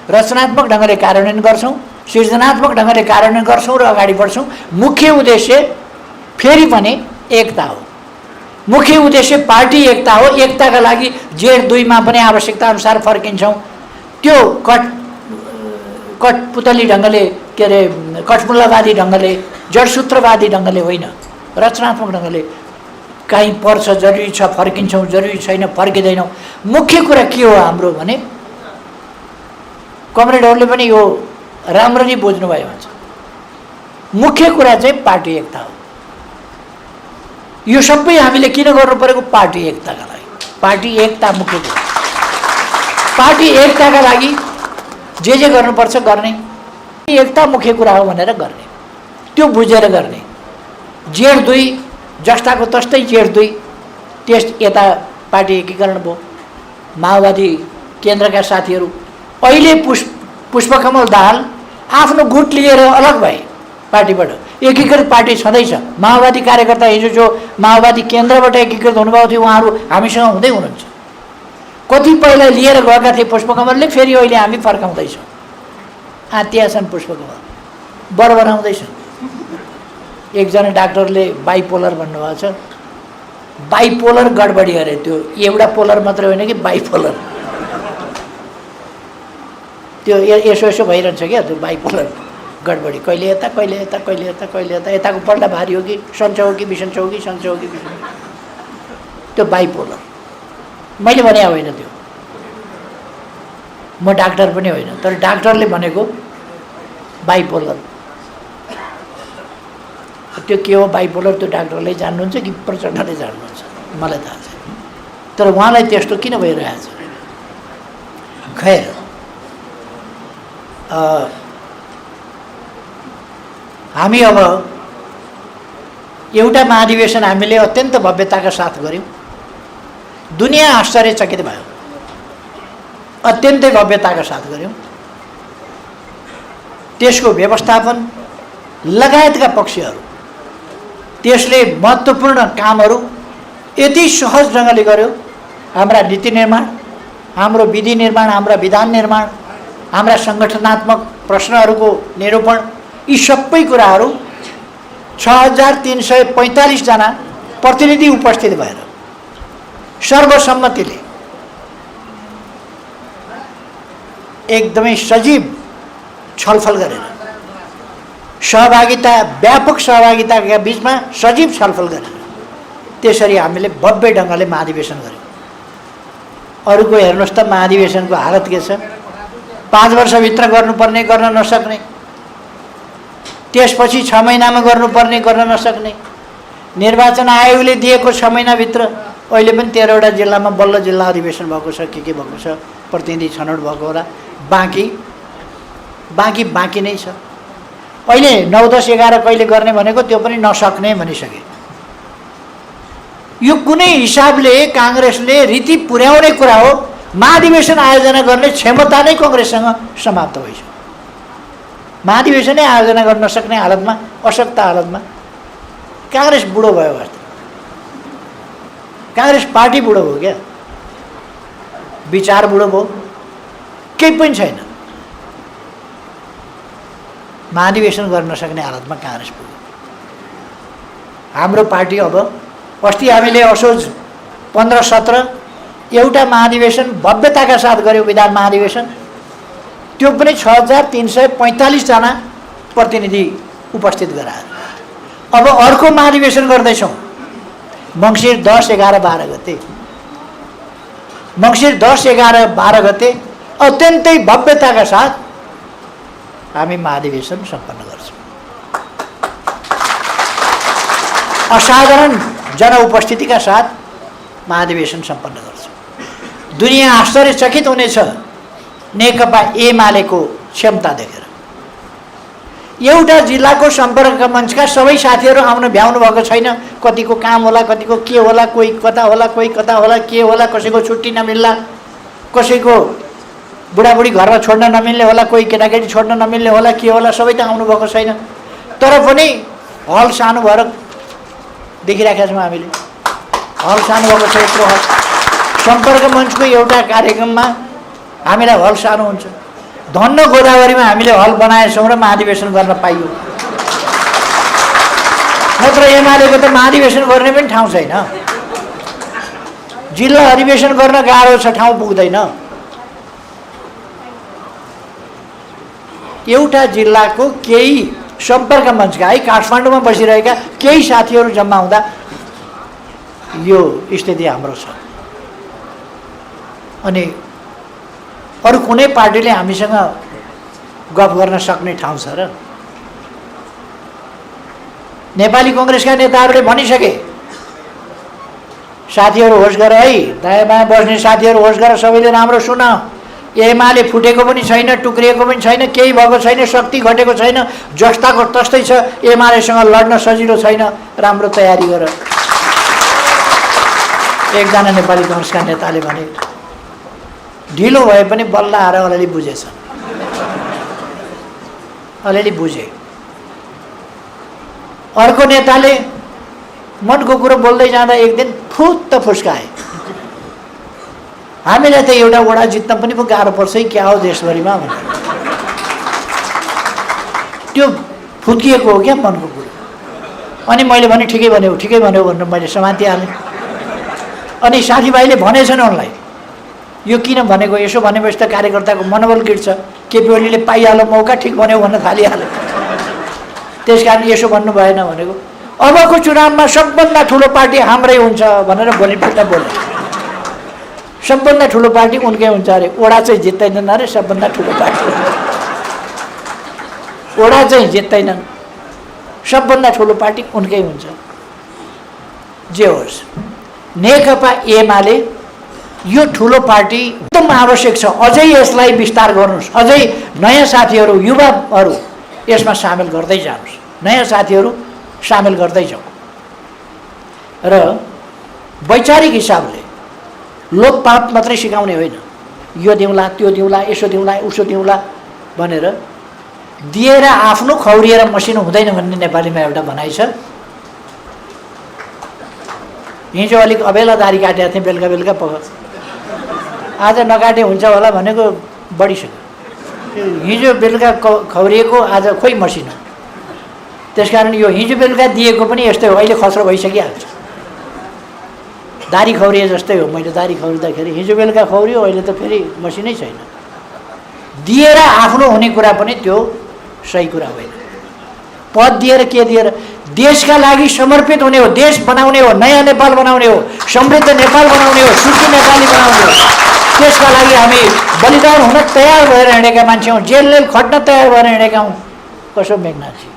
रचनात्मक ढंगले कार्यान्वयन गर्छौं, सृजनात्मक ढंगले कार्यान्वयन गर्छौं र अगाडि बढ्छौं। मुख्य उद्देश्य फेरि पनि एकता हो। मुख्य उद्देश्य पार्टी एकता हो। एकताका लागि जेठ 2 मा पनि आवश्यकता अनुसार फर्किन्छौं। त्यो कठपुतली ढंगले के अरे कठमुल्लावादी ढंगले जडसूत्रवादी ढंगले होइन, रचनात्मक ढंगले। कहीँ पर्छ जरुरी छ फर्किन्छौं, जरुरी छैन फर्किदैनौं। मुख्य कुरा के हो हाम्रो भने कमरेडहरूले पनि यो राम्ररी बुझ्नुभयो हुन्छ। मुख्य कुरा चाहिँ पार्टी एकता हो। यो सबै हामीले किन गर्नु परेको? पार्टी एकताका लागि। पार्टी एकता मुख्य कुरा। पार्टी एकताका लागि जे गर्नुपर्छ गर्ने, एकता मुख्य कुरा हो भनेर गर्ने, त्यो बुझेर गर्ने। जेठ 2 जस्ताको तस्तै जेठ 2 त्यस यता पार्टी एकीकरण भयो। माओवादी केन्द्रका साथीहरू अहिले पुष्पकमल दाहाल आफ्नो गुट लिएर अलग भए पार्टीबाट। एकीकृत पार्टी छँदैछ। माओवादी कार्यकर्ता हिजो जो माओवादी केन्द्रबाट एकीकृत हुनुभएको थियो उहाँहरू हामीसँग हुँदै हुनुहुन्छ। कतिपयलाई लिएर गएका थिए पुष्पकमलले, फेरि अहिले हामी फर्काउँदैछौँ। आत्या छन् पुष्पकमल, बर बनाउँदैछन्। एकजना डाक्टरले बाइपोलर भन्नुभएको छ। बाइपोलर गडबडी अरे, त्यो एउटा पोलर मात्रै होइन कि बाइपोलर। त्यो यसो भइरहन्छ क्या, त्यो बाइपोलर गडबडी। कहिले यता कहिले यता कहिले यता कहिले यता, यताको पल्टा भारी हो कि सन्चो हो कि बिसन्चो हो कि सन्चो हो कि बिसन्चो, त्यो बाइपोलर। मैले भने होइन त्यो, म डाक्टर पनि होइन, तर डाक्टरले भनेको बाइपोलर। त्यो के हो बाइपोलर त्यो डाक्टरले जान्नुहुन्छ कि प्रचण्डले जान्नुहुन्छ मलाई थाहा छैन। तर उहाँलाई त्यस्तो किन भइरहेछ? खैर हामी अब एउटा महाधिवेशन हामीले अत्यन्त भव्यताका साथ गर्यौं। दुनिया आश्चर्यचकित भयो। अत्यन्तै भव्यताका साथ गर्यौं। त्यसको व्यवस्थापन लगायतका पक्षहरू, त्यसले महत्त्वपूर्ण कामहरू यति सहज ढंगले गर्यो। हाम्रा नीति निर्माण, हाम्रो विधि निर्माण, हाम्रा विधान निर्माण, हाम्रा संगठनात्मक प्रश्नहरूको निरूपण, यी सबै कुराहरू 6345 जना प्रतिनिधि उपस्थित भएर सर्वसम्मतिले एकदमै सजीव छलफल गरेर, सहभागिता व्यापक सहभागिताका बीचमा सजीव छलफल गरेर त्यसरी हामीले भव्य ढंगले महाधिवेशन गर्यौं। अरूको हेर्नुस् त महाधिवेशनको हालत के छ? 5 वर्षभित्र गर्नुपर्ने गर्न नसक्ने, त्यसपछि 6 महिनामा गर्नुपर्ने गर्न नसक्ने, निर्वाचन आयोगले दिएको 6 महिनाभित्र अहिले पनि 13 वटा जिल्लामा बल्ल जिल्ला अधिवेशन भएको छ, के भएको छ, प्रतिनिधि छनौट भएको होला। बाँकी नै छ। अहिले 9, 10, 11 कहिले गर्ने भनेको त्यो पनि नसक्ने भनिसके। यो कुनै हिसाबले कांग्रेसले रीति पुर्याउने कुरा हो। महाधिवेशन आयोजना गर्ने क्षमता नै कांग्रेससँग समाप्त भइसक्यो। महाधिवेशनै आयोजना गर्न नसक्ने हालतमा, अशक्त हालतमा कांग्रेस बुढो भयो। वास्तव कांग्रेस पार्टी बुढो भयो क्या, विचार बुढो भयो, केही पनि छैन। महाधिवेशन गर्न नसक्ने हालतमा कांग्रेस पुग्यो। हाम्रो पार्टी अब अस्ति हामीले असोज 15-17 एउटा महाधिवेशन भव्यताका साथ गर्यो, विधान महाधिवेशन। त्यो पनि 6345 जना प्रतिनिधि उपस्थित गराएर अब अर्को महाधिवेशन गर्दैछौँ मङ्सिर 10, 11, 12 गते। मङ्सिर 10, 11, 12 गते अत्यन्तै भव्यताका साथ हामी महाधिवेशन सम्पन्न गर्छौँ। असाधारण जनउपस्थितिका साथ महाधिवेशन सम्पन्न गर्छौँ। दुनियाँ आश्चर्यचकित हुनेछ नेकपा एमालेको क्षमता देखेर। एउटा जिल्लाको सम्पर्क मञ्चका सबै साथीहरू आउन भ्याउनु भएको छैन। कतिको काम होला, कतिको के होला, कोही कता होला, कोही कता होला, के होला, कसैको छुट्टी नमिल्ला, कसैको बुढाबुढी घरमा छोड्न नमिल्ने होला, कोही केटाकेटी छोड्न नमिल्ने होला, के होला, सबै त आउनु भएको छैन। तर पनि हल सानो भएर देखिराखेका छौँ हामीले। हल सानो भएको छ, यत्रो हल। सम्पर्क मञ्चको एउटा कार्यक्रममा हामीलाई हल सानो हुन्छ। धन्न गोदावरीमा हामीले हल बनाएछौँ र महाधिवेशन गर्न पाइयो। नत्र एमालेको त महाधिवेशन गर्ने पनि ठाउँ छैन। जिल्ला अधिवेशन गर्न गाह्रो छ, ठाउँ पुग्दैन। एउटा जिल्लाको केही सम्पर्क मञ्चका है काठमाडौँमा बसिरहेका केही साथीहरू जम्मा हुँदा यो स्थिति हाम्रो छ। अनि अरू कुनै पार्टीले हामीसँग गफ गर्न सक्ने ठाउँ छ र? नेपाली कङ्ग्रेसका नेताहरूले भनिसके, साथीहरू होस गर है, दायाँ बायाँ बस्ने साथीहरू होस गर, सबैले राम्रो सुन, एमाले फुटेको पनि छैन, टुक्रिएको पनि छैन, केही भएको छैन, शक्ति घटेको छैन, जस्ताको तस्तै छ, एमालेसँग लड्न सजिलो छैन, राम्रो तयारी गर। एकजना नेपाली कङ्ग्रेसका नेताले भने। ढिलो भए पनि बल्ल आएर अलिअलि बुझेछ, अलिअलि बुझे। अर्को नेताले मनको कुरो बोल्दै जाँदा एक दिन फुत्त फुस्काए, हामीलाई त एउटा वडा जित्न पनि पो गाह्रो पर्छ है, क्या हो देशभरिमा भनेर। त्यो फुत्किएको हो क्या मनको कुरो। अनि मैले भने ठिकै भन्यो, ठिकै भन्यो भनेर मैले समातिहालेँ। अनि साथीभाइले भनेछन् उनलाई, यो किन भनेको, यसो भनेपछि त कार्यकर्ताको मनोबल गिर्छ, केपी ओलीले पाइहाल्यो मौका, ठिक भन्यो भन्न थालिहाल्यो। त्यस कारण यसो भन्नु भएन भनेको। अबको चुनावमा सबभन्दा ठुलो पार्टी हाम्रै हुन्छ भनेर भोलिपल्ट बोले। सबभन्दा ठुलो पार्टी उनकै हुन्छ अरे, वडा चाहिँ जित्दैनन् अरे, सबभन्दा ठुलो पार्टी वडा चाहिँ जित्दैनन्, सबभन्दा ठुलो पार्टी उनकै हुन्छ। जे होस्, नेकपा एमाले यो ठुलो पार्टी एकदम आवश्यक छ। अझै यसलाई विस्तार गर्नुहोस्, अझै नयाँ साथीहरू, युवाहरू यसमा सामेल गर्दै जानुहोस्, नयाँ साथीहरू सामेल गर्दै जाउँ। र वैचारिक हिसाबले लोकपात मात्रै सिकाउने होइन, यो दिउँला, त्यो दिउँला, यसो दिउँला, उसो दिउँला भनेर दिएर आफ्नो खौरिएर मसिनो हुँदैन भन्ने नेपालीमा एउटा भनाइ छ। हिजो अलिक अबेला दारी काटेको थिएँ, बेलुका बेलुका पख, आज नकाटे हुन्छ होला भनेको बढिसक्यो। हिजो बेलुका खौरिएको, आज खोइ मसिनो। त्यसकारण यो हिजो बेलुका दिएको पनि यस्तै हो, अहिले खस्रो भइसकिहाल्छ। दारी खौरिए जस्तै हो। मैले दारी खौरिँदाखेरि हिजो बेलुका खौरियो, अहिले त फेरि मसिनै छैन। दिएर आफ्नो हुने कुरा पनि त्यो सही कुरा होइन। पद दिएर के दिएर, देशका लागि समर्पित हुने हो, देश बनाउने हो, नयाँ नेपाल बनाउने हो, समृद्ध नेपाल बनाउने हो, सुखी नेपाली बनाउने हो। त्यसका लागि हामी बलिदान हुन तयार भएर हिँडेका मान्छे हौँ, जेल खट्न तयार भएर हिँडेका हौँ। कसो मेघनाथजी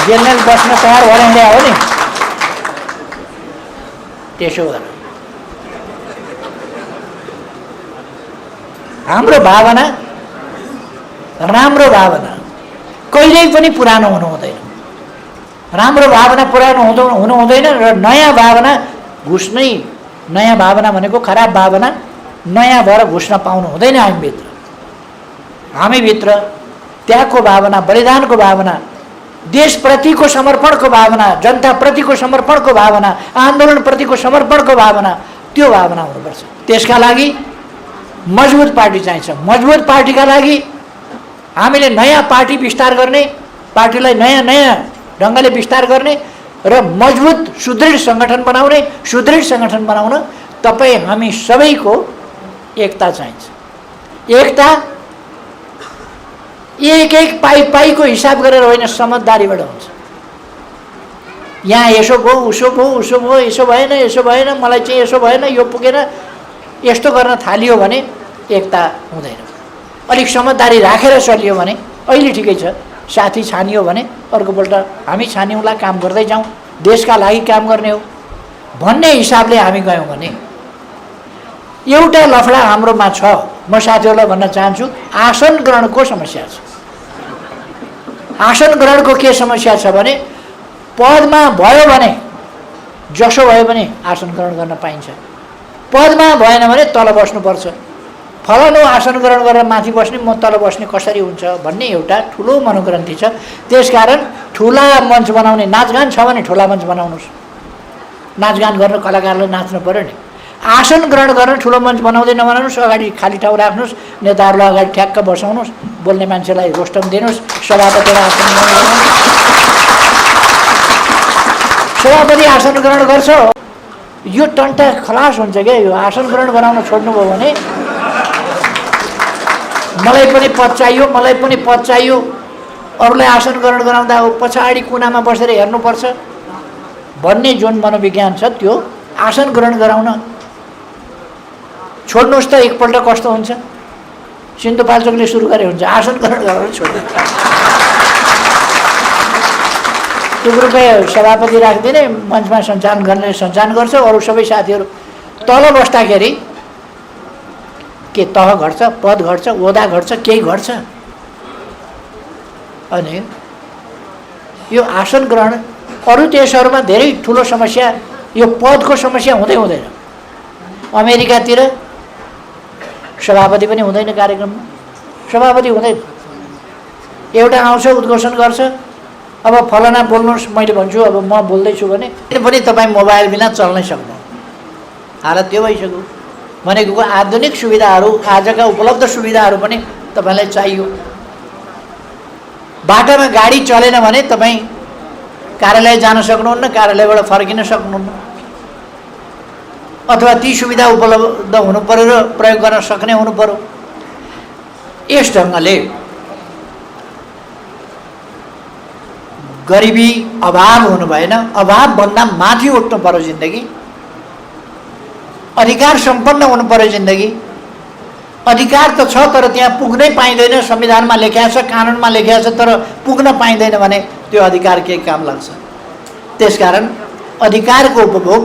जेल बस्न तयार भएर हिँडे हो नि। त्यसो गर, हाम्रो भावना, राम्रो भावना कहिल्यै पनि पुरानो हुनु हुँदैन। राम्रो भावना पुरानो हुनु हुँदैन र नयाँ भावना घुस्नै, नयाँ भावना भनेको खराब भावना नयाँ भएर घुस्न पाउनु हुँदैन। हामीभित्र त्यागको भावना, बलिदानको भावना, देशप्रतिको समर्पणको भावना, जनताप्रतिको समर्पणको भावना, आन्दोलनप्रतिको समर्पणको भावना, त्यो भावना हुनुपर्छ। त्यसका लागि मजबुत पार्टी चाहिन्छ। मजबुत पार्टीका लागि हामीले नयाँ पार्टी विस्तार गर्ने, पार्टीलाई नयाँ नयाँ ढङ्गले विस्तार गर्ने र मजबुत सुदृढ सङ्गठन बनाउन तपाईँ हामी सबैको एकता चाहिन्छ। एकता एक पाइको हिसाब गरेर होइन, समझदारीबाट हुन्छ। यहाँ यसो भयो उसो भयो यसो भएन मलाई चाहिँ यसो भएन, यो पुगेन, यस्तो गर्न थालियो भने एकता हुँदैन। अलिक समझदारी राखेर चलियो भने अहिले ठिकै छ। साथी छानियो भने अर्कोपल्ट हामी छान्यौँला, काम गर्दै जाउँ, देशका लागि काम गर्ने हो भन्ने हिसाबले हामी गयौँ भने एउटा लफडा हाम्रोमा छ। म साथीहरूलाई भन्न चाहन्छु, आसन ग्रहणको समस्या छ। आसन ग्रहणको के समस्या छ भने पदमा भयो भने जसो भयो भने आसन ग्रहण गर्न पाइन्छ, पदमा भएन भने तल बस्नुपर्छ। फलानु आसन ग्रहण गरेर माथि बस्ने, म तल बस्ने कसरी हुन्छ भन्ने एउटा ठुलो मनोग्रन्थि छ। त्यसकारण ठुला मञ्च बनाउने, नाचगान छ भने ठुला मञ्च बनाउनुहोस्। नाचगान गर्न कलाकारले नाच्नु पऱ्यो नि। आसन ग्रहण गर्न ठुलो मञ्च बनाउँदै नबनाउनुहोस्, अगाडि खाली ठाउँ राख्नुहोस्, नेताहरूलाई अगाडि ठ्याक्क बसाउनुहोस्, बोल्ने मान्छेलाई रोस्टम दिनुहोस्, सभापतिलाई आसन ग्रहण सभापति आसन ग्रहण गर्छ, यो टन्टा खलास हुन्छ क्या। यो आसन ग्रहण गराउन छोड्नुभयो भने मलाई पनि पद चाहियो, अरूलाई आसन ग्रहण गराउँदा पछाडि कुनामा बसेर हेर्नुपर्छ भन्ने जुन मनोविज्ञान छ त्यो आसन ग्रहण गराउन छोड्नुहोस् त। एकपल्ट कस्तो हुन्छ, सिन्धुपाल्चोकले सुरु गरे हुन्छ, आसन ग्रहण गराउन छोड्नु। त्यो ग्रुपै सभापति राखिदिने, मञ्चमा सञ्चालन गर्ने सञ्चालन गर्छ, अरू सबै साथीहरू तल बस्दाखेरि के तह घट्छ, पद घट्छ, ओदा घट्छ, केही घट्छ। अनि यो आसन ग्रहण अरू देशहरूमा धेरै ठुलो समस्या, यो पदको समस्या हुँदैन। अमेरिकातिर सभापति पनि हुँदैन, कार्यक्रममा सभापति हुँदैन। एउटा आउँछ, उद्घोषण गर्छ, अब फलाना बोल्नुहोस्, मैले भन्छु अब म बोल्दैछु भने पनि तपाईँ मोबाइल बिना चल्नै सक्नु। हालत त्यो भइसक्यो। भनेको आधुनिक सुविधाहरू, आजका उपलब्ध सुविधाहरू पनि तपाईँलाई चाहियो। बाटोमा गाडी चलेन भने तपाईँ कार्यालय जान सक्नुहुन्न, कार्यालयबाट फर्किन सक्नुहुन्न, अथवा ती सुविधा उपलब्ध हुनु पर्यो र प्रयोग गर्न सक्ने हुनु पर्यो। यस ढङ्गले गरिबी अभाव हुनु भएन, अभावभन्दा माथि उठ्नु पर्यो जिन्दगी, अधिकार सम्पन्न हुनु पर्यो जिन्दगी। अधिकार त छ तर त्यहाँ पुग्नै पाइँदैन, संविधानमा लेखिएको छ, कानुनमा लेखिएको छ, तर पुग्न पाइँदैन भने त्यो अधिकार के काम लाग्छ। त्यसकारण अधिकारको उपभोग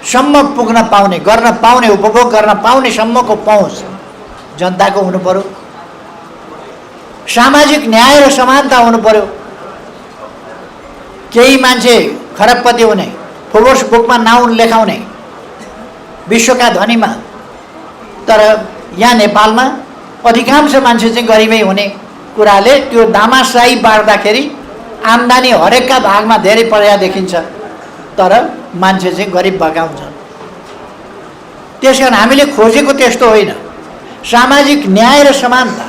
सम्म पुग्न पाउने, गर्न पाउने, उपभोग गर्न पाउने सम्मको पहुँच जनताको हुनु पर्यो। सामाजिक न्याय र समानता हुनु पर्यो। केही मान्छे खरबपति हुने, फोर्ब्स बुकमा नाउँ लेखाउने विश्वका धनीमा, तर यहाँ नेपालमा अधिकांश मान्छे चाहिँ गरिबै हुने कुराले त्यो दामासाही बाँड्दाखेरि आम्दानी हरेकका भागमा धेरै पर्या देखिन्छ, तर मान्छे चाहिँ गरिब भएका हुन्छन्। त्यसकारण हामीले खोजेको त्यस्तो होइन। सामाजिक न्याय र समानता,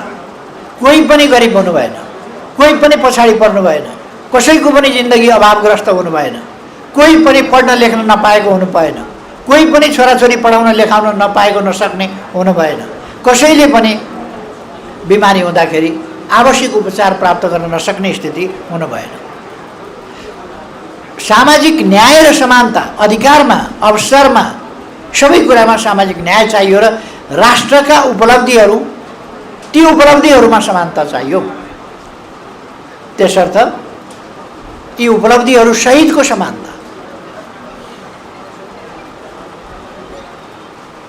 कोही पनि गरिब हुनु भएन, कोही पनि पछाडि पर्नु भएन, कसैको पनि जिन्दगी अभावग्रस्त हुनु भएन, कोही पनि पढ्न लेख्न नपाएको हुनु भएन, कोही पनि छोराछोरी पढाउन लेखाउन नपाएको नसक्ने हुनु भएन, कसैले पनि बिमारी हुँदाखेरि आवश्यक उपचार प्राप्त गर्न नसक्ने स्थिति हुनु भएन। सामाजिक न्याय र समानता, अधिकारमा, अवसरमा, सबै कुरामा सामाजिक न्याय चाहियो र राष्ट्रका उपलब्धिहरू, ती उपलब्धिहरूमा समानता चाहियो। त्यसर्थ ती उपलब्धिहरू सहितको समानता।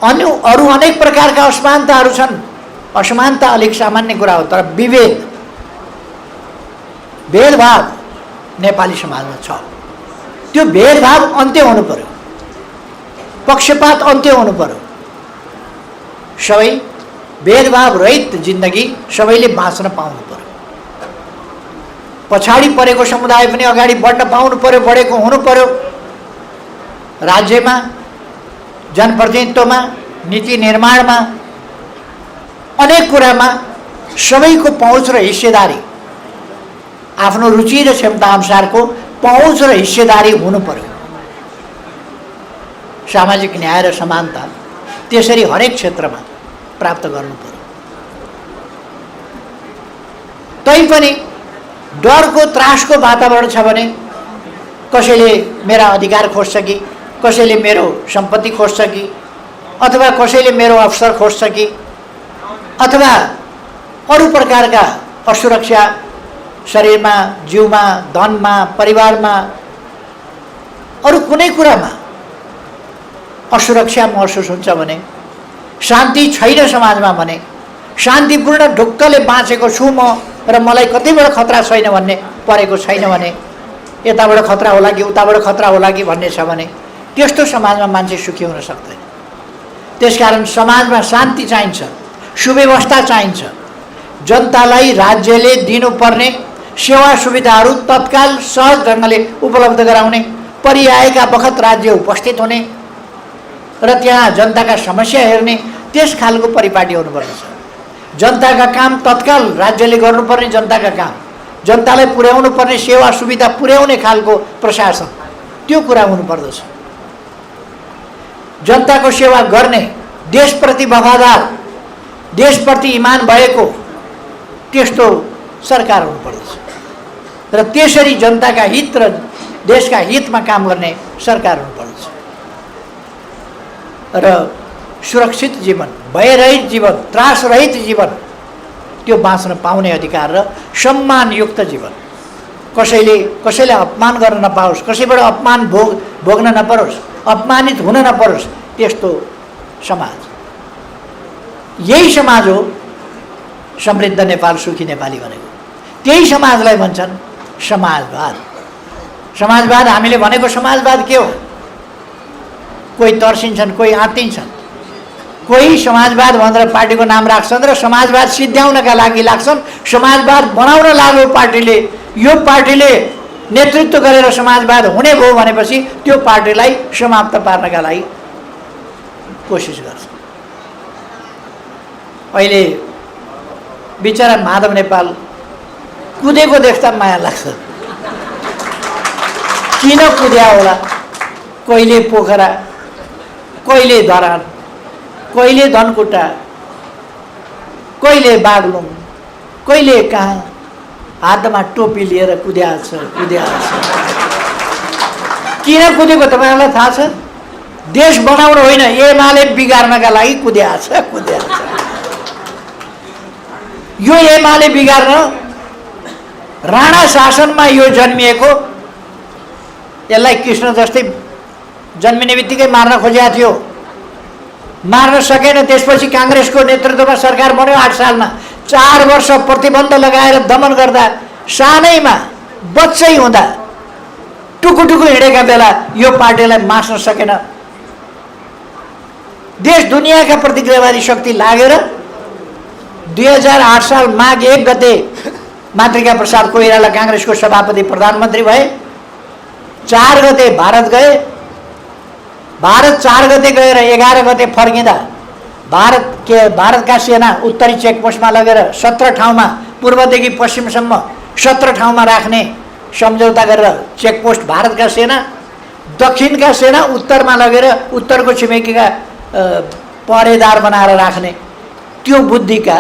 अन्य अरू अनेक प्रकारका असमानताहरू छन्। असमानता अलिक सामान्य कुरा हो, तर भेदभाव नेपाली समाजमा छ। त्यो भेदभाव अन्त्य हुनु पर्यो, पक्षपात अन्त्य हुनु पर्यो। सबै भेदभाव रहित जिन्दगी सबैले बाँच्न पाउनु पर्यो। पछाडि परेको समुदाय पनि अगाडि बढ्न पाउनु पर्यो, बढेको हुनु पर्यो। राज्यमा, जनप्रतिनिधित्वमा, नीति निर्माणमा, अनेक कुरामा सबैको पहुँच र हिस्सेदारी आफ्नो रुचि र क्षमता अनुसारको पहुँच र हिस्सेदारी हुनु पर्यो। सामाजिक न्याय र समानता त्यसरी हरेक क्षेत्रमा प्राप्त गर्नु पर्यो। तैपनि डरको त्रासको वातावरण छ भने कसैले मेरा अधिकार खोज्छ कि, कसैले मेरो सम्पत्ति खोज्छ कि, अथवा कसैले मेरो अवसर खोज्छ कि, अथवा अरू प्रकारका असुरक्षा शरीरमा, जिउमा, धनमा, परिवारमा, अरू कुनै कुरामा असुरक्षा महसुस हुन्छ भने, शान्ति छैन समाजमा भने, शान्तिपूर्ण ढुक्कले बाँचेको छु म र मलाई कतैबाट खतरा छैन भन्ने परेको छैन भने, यताबाट खतरा होला कि उताबाट खतरा होला कि भन्ने छ भने त्यस्तो समाजमा मान्छे सुखी हुन सक्दैन। त्यसकारण समाजमा शान्ति चाहिन्छ, सुव्यवस्था चाहिन्छ। जनतालाई राज्यले दिनुपर्ने सेवा सुविधाहरू तत्काल सहज ढङ्गले उपलब्ध गराउने, परिआएका बखत राज्य उपस्थित हुने र त्यहाँ जनताका समस्या हेर्ने, त्यस खालको परिपाटी हुनुपर्छ। जनताका काम तत्काल राज्यले गर्नुपर्ने जनताका काम, जनतालाई पुर्याउनु पर्ने सेवा सुविधा पुर्याउने खालको प्रशासन, त्यो कुरा हुनुपर्दछ। जनताको सेवा गर्ने, देशप्रति वफादार, देशप्रति इमान भएको त्यस्तो सरकार हुनुपर्दछ र त्यसरी जनताका हित र देशका हितमा काम गर्ने सरकार हुनुपर्दछ। र सुरक्षित जीवन, भयरहित जीवन, त्रासरहित जीवन त्यो बाँच्न पाउने अधिकार र सम्मानयुक्त जीवन, कसैलाई अपमान गर्न नपाओस्, कसैबाट अपमान भोग्न नपरोस्, अपमानित हुन नपरोस्, त्यस्तो समाज। यही समाज हो समृद्ध नेपाल, सुखी नेपाली भनेको। त्यही समाजलाई भन्छन् समाजवाद। समाजवाद हामीले भनेको समाजवाद के हो? कोही तर्सिन्छन्, कोही आत्तिन्छन्, कोही समाजवाद भनेर पार्टीको नाम राख्छन् र समाजवाद सिद्ध्याउनका लागि लाग्छन्। समाजवाद बनाउन लाग्यो पार्टीले, यो पार्टीले नेतृत्व गरेर समाजवाद हुने भयो भनेपछि त्यो पार्टीलाई समाप्त पार्नका लागि कोसिस गर्छ। अहिले बिचरा माधव नेपाल कुदेको देख्दा माया लाग्छ। किन कुद्या होला? कहिले पोखरा, कहिले धरान, कहिले धनकुटा, कहिले बागलुङ, कहिले कहाँ, हातमा टोपी लिएर कुद्या छ। किन कुदेको तपाईँहरूलाई थाहा छ? देश बनाउनु होइन, एमाले बिगार्नका लागि कुद्या छ। यो एमाले बिगार्न राणा शासनमा यो जन्मिएको, यसलाई कृष्ण जस्तै जन्मिने बित्तिकै मार्न खोजेको थियो, मार्न सकेन। त्यसपछि काङ्ग्रेसको नेतृत्वमा सरकार बन्यो 8 सालमा। 4 वर्ष प्रतिबन्ध लगाएर दमन गर्दा, सानैमा बच्चै हुँदा टुकुटुकु हिँडेका बेला यो पार्टीलाई मास्न सकेन। देश दुनियाँका प्रतिक्रियावादी शक्ति लागेर 2008 साल माघ 1 गते मातृका प्रसाद कोइराला काङ्ग्रेसको सभापति प्रधानमन्त्री भए। 4 गते भारत गए। भारत 4 गते गएर 11 गते फर्किँदा भारतका सेना उत्तरी चेकपोस्टमा लगेर 17 ठाउँमा, पूर्वदेखि पश्चिमसम्म 17 ठाउँमा राख्ने सम्झौता गरेर चेकपोस्ट भारतका सेना, दक्षिणका सेना उत्तरमा लगेर उत्तरको छिमेकीका पहरेदार बनाएर राख्ने, त्यो बुद्धिका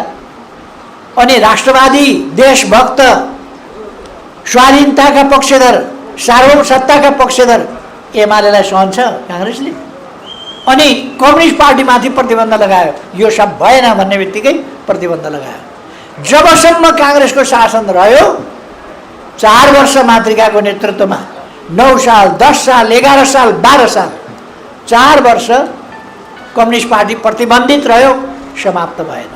अनि राष्ट्रवादी, देशभक्त, स्वाधीनताका पक्षधर, सार्वभौम सत्ताका पक्षधर एमालेलाई सहन्छ काङ्ग्रेसले। अनि कम्युनिस्ट पार्टीमाथि प्रतिबन्ध लगायो। यो सब भएन भन्ने बित्तिकै प्रतिबन्ध लगायो। जबसम्म काङ्ग्रेसको शासन रह्यो, 4 वर्ष मातृकाको नेतृत्वमा, 9 साल, 10 साल, 11 साल, 12 साल, 4 वर्ष कम्युनिस्ट पार्टी प्रतिबन्धित रह्यो, समाप्त भएन।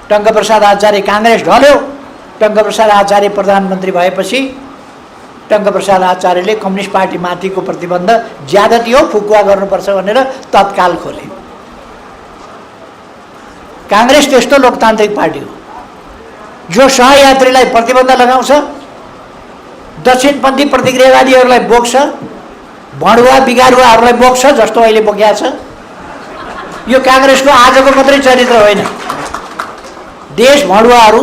टङ्कप्रसाद आचार्य काङ्ग्रेस ढल्यो। टङ्कप्रसाद आचार्य प्रधानमन्त्री भएपछि टङ्कप्रसाद आचार्यले कम्युनिस्ट पार्टीमाथिको प्रतिबन्ध ज्यादती हो, फुकुवा गर्नुपर्छ भनेर तत्काल खोले। काङ्ग्रेस त्यस्तो लोकतान्त्रिक पार्टी हो जो सहयात्रीलाई प्रतिबन्ध लगाउँछ, दक्षिणपन्थी प्रतिक्रियावादीहरूलाई बोक्छ, भणुवा बिगारुवाहरूलाई बोक्छ जस्तो अहिले बोकेको छ। यो काङ्ग्रेसको आजको मात्रै चरित्र होइन। देश भणुवाहरू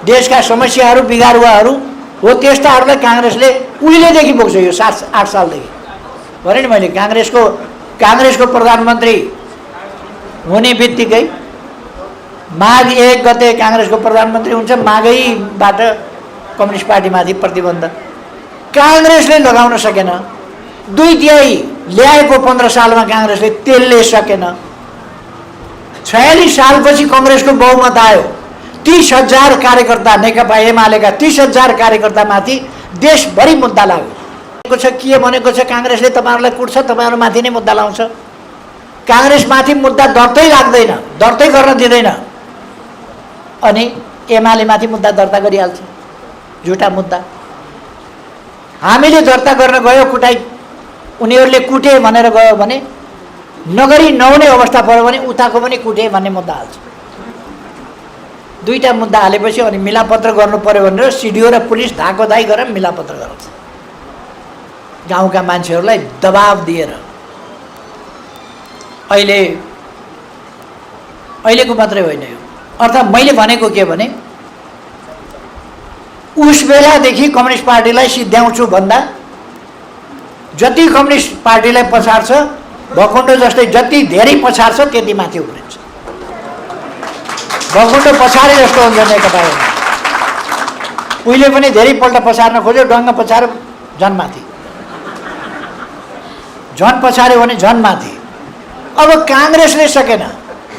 देशका समस्याहरू बिगारुवाहरू हो त्यस्ताहरूलाई काङ्ग्रेसले उहिलेदेखि बोक्छ। यो 7-8 सालदेखि भने नि मैले काङ्ग्रेसको प्रधानमन्त्री हुने बित्तिकै माघ 1 गते काङ्ग्रेसको प्रधानमन्त्री हुन्छ, माघैबाट कम्युनिस्ट पार्टीमाथि प्रतिबन्ध काङ्ग्रेसले लगाउन सकेन। 2/3 ल्याएको 15 सालमा काङ्ग्रेसले त्यसले सकेन। 46 सालपछि कङ्ग्रेसको बहुमत आयो। 30,000 कार्यकर्ता नेकपा एमालेका 30,000 कार्यकर्तामाथि देशभरि मुद्दा लाग्यो छ। के भनेको छ काङ्ग्रेसले तपाईँहरूलाई कुट्छ, तपाईँहरूमाथि नै मुद्दा लाउँछ। काङ्ग्रेसमाथि मुद्दा दर्तै लाग्दैन, दर्तै गर्न दिँदैन, अनि एमालेमाथि मुद्दा दर्ता गरिहाल्छ। झुटा मुद्दा हामीले दर्ता गर्न गयो, कुटाइ उनीहरूले कुटे भनेर गयो भने नगरी नहुने अवस्था पर्यो भने उताको पनि कुटे भन्ने मुद्दा हाल्छ। दुईटा मुद्दा हालेपछि अनि मिलापत्र गर्नु पर्यो भनेर सिडिओ र पुलिस धाकोधाई गरेर मिलापत्र गराउँछ गाउँका मान्छेहरूलाई दबाब दिएर। अहिलेको मात्रै होइन यो। अर्थात् मैले भनेको के भने उस बेलादेखि कम्युनिस्ट पार्टीलाई सिद्ध्याउँछु भन्दा जति कम्युनिस्ट पार्टीलाई पछाड्छ भकुण्डो जस्तै जति धेरै पछाड्छ त्यति माथि उफ्रिन्छ। भकुण्डो पछाडे जस्तो हुन्छ नेकपा। उहिले पनि धेरैपल्ट पछार्न खोज्यो, डङ्गा पछाड्यो झन् माथि, झन् पछाड्यो भने झन् माथि। अब काङ्ग्रेसले सकेन,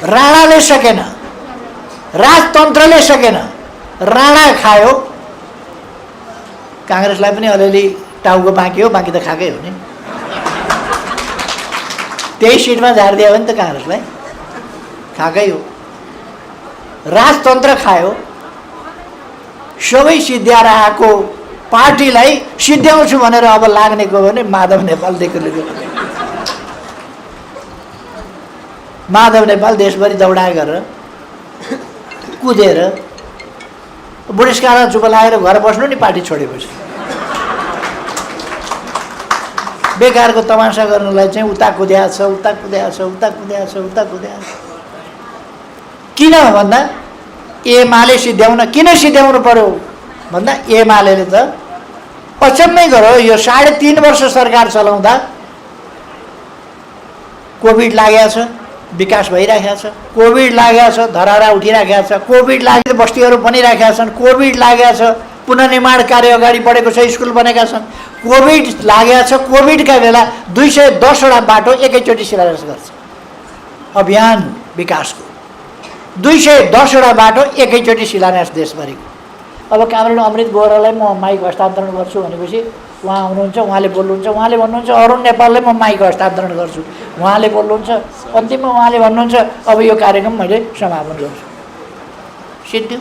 राणाले सकेन, राजतन्त्रले सकेन, राणा खायो, काङ्ग्रेसलाई पनि अलिअलि टाउको बाँकी हो, बाँकी त खाएकै हो नि। त्यही सिटमा झारिदियो भने त काङ्ग्रेसलाई खाएकै हो। राजतन्त्र खायो, सबै सिद्ध्याएर आएको पार्टीलाई सिद्ध्याउँछु भनेर अब लाग्ने गयो भने माधव नेपालदेखि माधव नेपाल देशभरि दौडाए गरेर कुदेर बुढेसकाल चुप लागेर घर बस्नु नि पार्टी छोडेपछि। बेकारको तमासा गर्नलाई चाहिँ उता कुद्या छ, उता कुद्या छ, उता कुद्या छ, उता कुद्या छ। किन भन्दा एमाले सिद्ध्याउन किन सिद्ध्याउनु पर्यो भन्दा एमाले त अचम्मै गरो। यो 3.5 वर्ष सरकार चलाउँदा कोभिड लागेको छ, विकास भइराखेको छ, कोभिड लागेको छ, धराहरा उठिराखेको छ, कोभिड लागे बस्तीहरू बनिराखेका छन्, कोभिड लागेको छ, पुनर्निर्माण कार्य अगाडि बढेको छ, स्कुल बनेका छन्, कोभिड लागेको छ। कोभिडका बेला 210 बाटो एकैचोटि शिलान्यास गर्छ, अभियान विकासको 210 बाटो एकैचोटि शिलान्यास देशभरिको। अब कामरेड अमृत बोहरालाई म माइक हस्तान्तरण गर्छु भनेपछि उहाँ आउनुहुन्छ, उहाँले बोल्नुहुन्छ, उहाँले भन्नुहुन्छ अरुण नेपाललाई म माइक हस्तान्तरण गर्छु, उहाँले बोल्नुहुन्छ, अन्तिममा उहाँले भन्नुहुन्छ अब यो कार्यक्रम मैले समापन गर्छु। सिद्धि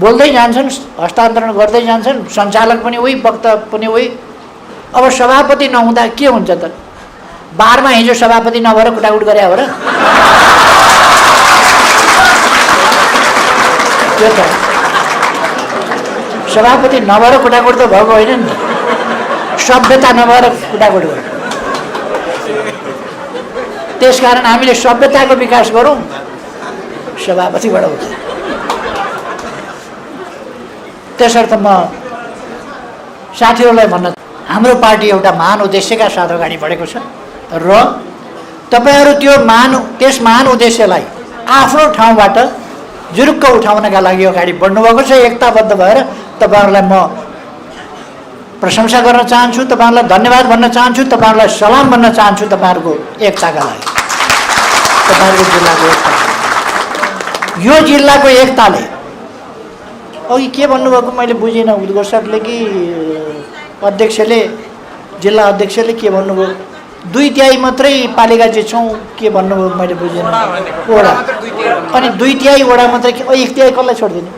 बोल्दै जान्छन्, हस्तान्तरण गर्दै जान्छन्, सञ्चालक पनि उही, वक्ता पनि उही। अब सभापति नहुँदा के हुन्छ त? बारमा हिजो सभापति नभएर कुटाकुट गरे हो र? त्यो त सभापति नभएर कुटाकुट त भएको होइन नि, सभ्यता नभएर कुटाकुट गर्यो। त्यसकारण हामीले सभ्यताको विकास गरौँ, सभापतिबाट हुन्छ। त्यसर्थ म साथीहरूलाई भन्न, हाम्रो पार्टी एउटा महान उद्देश्यका साथ अगाडि बढेको छ र तपाईँहरू त्यस महान उद्देश्यलाई आफ्नो ठाउँबाट जुरुक्क उठाउनका लागि अगाडि बढ्नुभएको छ। एकताबद्ध भएर तपाईँहरूलाई म प्रशंसा गर्न चाहन्छु, तपाईँहरूलाई धन्यवाद भन्न चाहन्छु, तपाईँहरूलाई सलाम भन्न चाहन्छु। तपाईँहरूको एकताका लागि, तपाईँहरूको जिल्लाको एकता, यो जिल्लाको एकताले अघि के भन्नुभएको मैले बुझिनँ। उद्घोषकले कि अध्यक्षले, जिल्ला अध्यक्षले के भन्नुभयो? 2/3 मात्रै पालिका जित्छौँ के भन्नुभयो मैले बुझिनँ। वडा अनि 2/3 वडा मात्रै, 1/3 कसलाई छोडिदिने?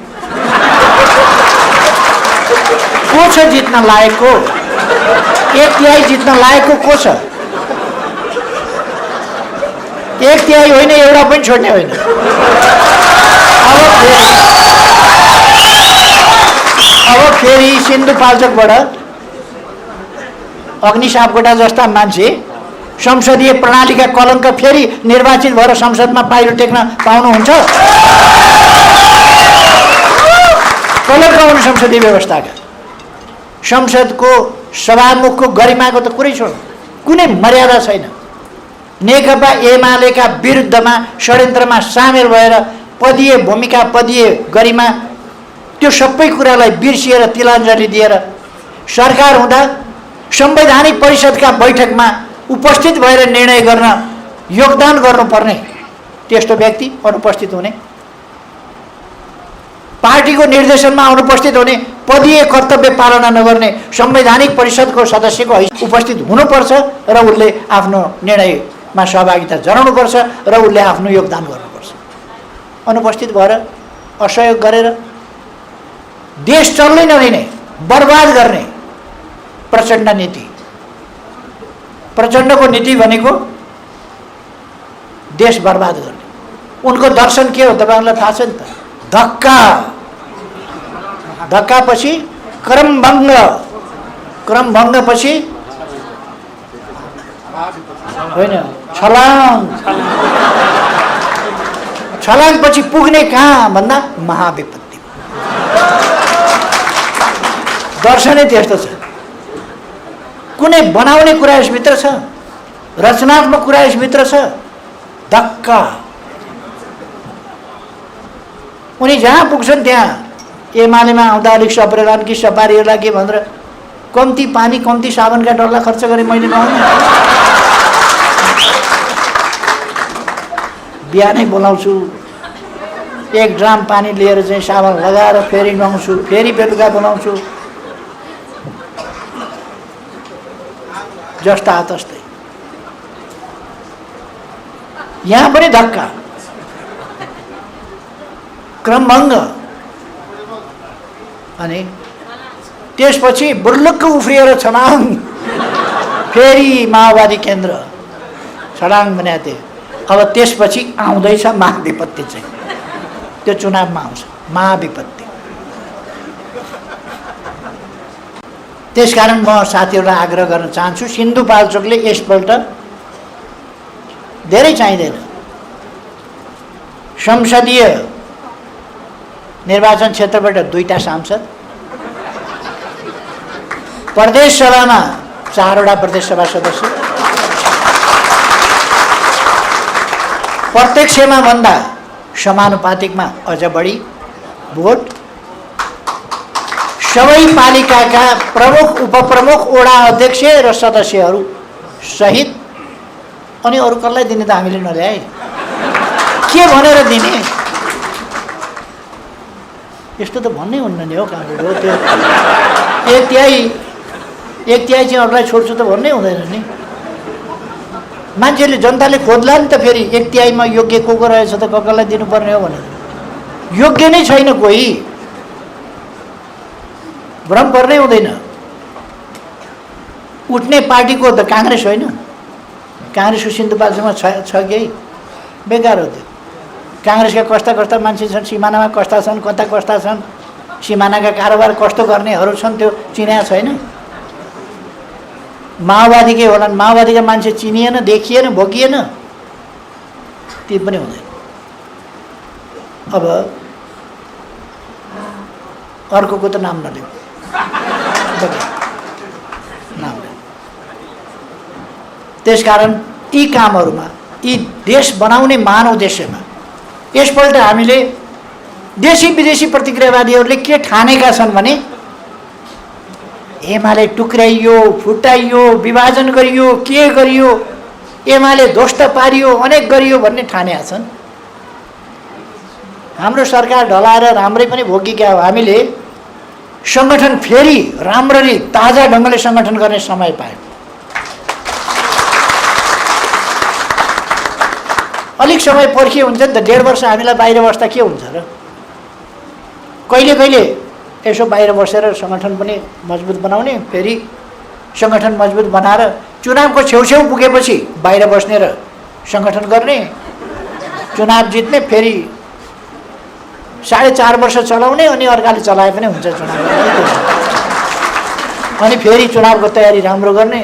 को छ जित्न लायकको? 1/3 जित्न लायकको को छ? 1/3 होइन, एउटा पनि छोड्ने होइन। अब फेरि सिन्धुपाल्चोकबाट अग्नि सापकोटा जस्ता मान्छे संसदीय प्रणालीका कलङ्क फेरि निर्वाचित भएर संसदमा पाइलो टेक्न पाउनुहुन्छ? कलर लगाउनु संसदीय व्यवस्थाका। संसदको सभामुखको गरिमाको त कुरै छोड, कुनै मर्यादा छैन। नेकपा एमालेका विरुद्धमा षड्यन्त्रमा सामेल भएर पदीय भूमिका, पदीय गरिमा, त्यो सबै कुरालाई बिर्सिएर तिलाञ्जली दिएर सरकार हुँदा संवैधानिक परिषदका बैठकमा उपस्थित भएर निर्णय गर्न योगदान गर्नुपर्ने त्यस्तो व्यक्ति अनुपस्थित हुने, पार्टीको निर्देशनमा अनुपस्थित हुने, पदीय कर्तव्य पालना नगर्ने संवैधानिक परिषदको सदस्यको उपस्थित हुनुपर्छ र उसले आफ्नो निर्णयमा सहभागिता जनाउनुपर्छ र उसले आफ्नो योगदान गर्नुपर्छ। अनुपस्थित भएर असहयोग गरेर देश चल्नै नदिने, बर्बाद गर्ने प्रचण्ड नीति। प्रचण्डको नीति भनेको देश बर्बाद गर्ने। उनको दर्शन के हो तपाईहरुलाई थाहा छ नि त? धक्का, धक्कापछि क्रमभङ्ग, क्रमभङ्गपछि होइन छलाङ, छलाङपछि पुग्ने कहाँ भन्दा महाविपत्ति। दर्शनै त्यस्तो छ। कुनै बनाउने कुरा यसभित्र छ, रचनात्मक कुरा यसभित्र छ। धक्का। उनी जहाँ पुग्छन् त्यहाँ एमालेमा आउँदा अलिक सप्रेलान् कि सपारीहरूलाई के भनेर कम्ती पानी, कम्ती साबुनका डल्ला खर्च गरेँ मैले नहुने। बिहानै बोलाउँछु, 1 ड्राम पानी लिएर चाहिँ साबुन लगाएर फेरि नुहाउँछु, फेरि बेलुका बोलाउँछु। जस्ता तस्तै यहाँ पनि धक्का, क्रमभङ्ग। अनि त्यसपछि बुर्लुक्क उफ्रिएर छलाङ, फेरि माओवादी केन्द्र छलाङ बनाएको थियो। अब त्यसपछि आउँदैछ महाविपत्ति चाहिँ, त्यो चुनावमा आउँछ महाविपत्ति। त्यसकारण म साथीहरूलाई आग्रह गर्न चाहन्छु, सिन्धुपाल्चोकले यसपल्ट धेरै चाहिँदैन। संसदीय निर्वाचन क्षेत्रबाट 2टा सांसद, प्रदेश सभामा 4वटा प्रदेश सभा सदस्य, प्रत्यक्षमा भन्दा समानुपातिकमा अझ बढी भोट, सबै पालिकाका प्रमुख, उपप्रमुख, वडा अध्यक्ष र सदस्यहरू सहित। अनि अरू कसलाई दिने त हामीले नल्याए? के भनेर दिने? यस्तो त भन्नै हुन्न नि हो काङ्ग्रेस हो। त्यो एक तिहाई चाहिँ अरूलाई छोड्छु त भन्नै हुँदैन नि। मान्छेले, जनताले खोज्ला नि त फेरि 1 तिहाईमा योग्य को रहेछ त कसलाई दिनुपर्ने हो भनेर। योग्य नै छैन कोही, भ्रम पर्नै हुँदैन। उठ्ने पार्टीको त काङ्ग्रेस होइन, काङ्ग्रेसको सिन्धुपाल्चोकमा छ कि बेकार हो त्यो। काङ्ग्रेसका कस्ता कस्ता मान्छे छन्, सिमानामा कस्ता छन्, कता कस्ता छन्, सिमानाका कारोबार कस्तो गर्नेहरू छन्, त्यो चिन्या छैन। माओवादीकै होलान्, माओवादीका मान्छे चिनिएन, देखिएन, भोगिएन, ती पनि हुँदैन। अब अर्कोको त नाम नलिउँ, नाम। त्यसकारण यी कामहरूमा, यी देश बनाउने महान उद्देश्यमा यसपल्ट हामीले देशी विदेशी प्रतिक्रियावादीहरूले के ठानेका छन् भने एमाले टुक्राइयो, फुटाइयो, विभाजन गरियो, के गरियो, एमाले ध्वस्त पारियो, अनेक गरियो भन्ने ठानेका छन्। हाम्रो सरकार ढलाएर राम्रै पनि भोगेका हो। हामीले सङ्गठन फेरि राम्ररी ताजा ढङ्गले सङ्गठन गर्ने समय पायौँ। अलिक समय पर्खिए हुन्छ नि त। 1.5 वर्ष हामीलाई बाहिर बस्दा के हुन्छ र? कहिले कहिले यसो बाहिर बसेर सङ्गठन पनि मजबुत बनाउने, फेरि सङ्गठन मजबुत बनाएर चुनावको छेउछेउ पुगेपछि बाहिर बस्ने र सङ्गठन गर्ने, चुनाव जित्ने, फेरि 4.5 वर्ष चलाउने, अनि अर्काले चलाए पनि हुन्छ चुनाव, अनि फेरि चुनावको तयारी राम्रो गर्ने।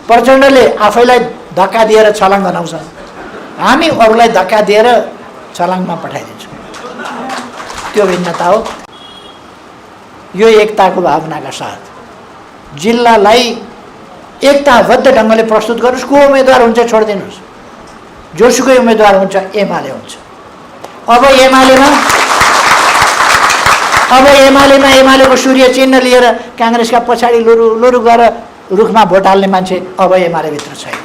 प्रचण्डले आफैलाई धक्का दिएर छलाङ गनाउँछन्, हामी अरूलाई धक्का दिएर छलाङमा पठाइदिन्छौँ। त्यो भिन्नता हो। यो एकताको भावनाका साथ जिल्लालाई एकताबद्ध ढङ्गले प्रस्तुत गर्नुहोस्। को उम्मेदवार हुन्छ छोडिदिनुहोस्, जोसुकै उम्मेदवार हुन्छ एमाले हुन्छ। अब एमालेमा एमालेको सूर्य चिन्ह लिएर काङ्ग्रेसका पछाडि लुरु लुरु गएर रुखमा भोट हाल्ने मान्छे अब एमालेभित्र छैन।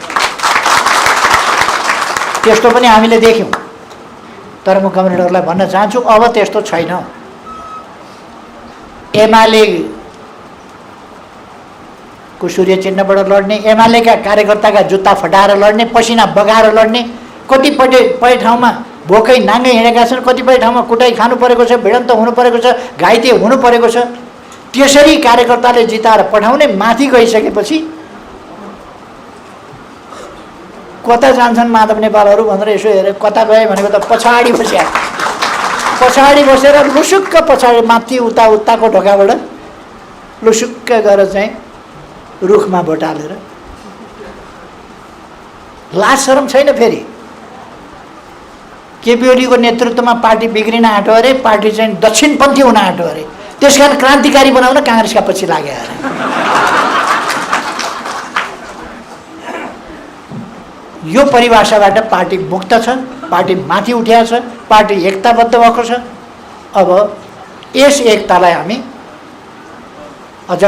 त्यस्तो पनि हामीले देख्यौँ। तर म कमरेडहरूलाई भन्न चाहन्छु अब त्यस्तो छैन। एमालेको सूर्य चिन्हबाट लड्ने, एमालेका कार्यकर्ताका जुत्ता फटाएर लड्ने, पसिना बगाएर लड्ने, कतिपय ठाउँमा भोकै नाङ्गै हिँडेका छन्, कतिपय ठाउँमा कुटाइ खानु परेको छ, भिडन्त हुनु परेको छ, घाइते हुनु परेको छ। त्यसरी कार्यकर्ताले जिताएर पठाउने माथि गइसकेपछि कता जान्छन् माधव नेपालहरू भनेर यसो हेरे कता गए भनेको त पछाडि बस्या, पछाडि बसेर लुसुक्क पछाडि माथि उताको ढोकाबाट लुसुक्क गएर चाहिँ रुखमा भोट हालेर लाज शरम छैन। फेरि केपी ओलीको नेतृत्वमा पार्टी बिग्रिन आँट्यो अरे, पार्टी चाहिँ दक्षिणपन्थी हुन आँट्यो अरे, त्यसकारण क्रान्तिकारी बनाउन काङ्ग्रेसका पछि लाग्यो अरे। यो परिभाषाबाट पार्टी मुक्त छ, पार्टी माथि उठेको छ, पार्टी एकताबद्ध भएको छ। अब यस एकतालाई हामी अझ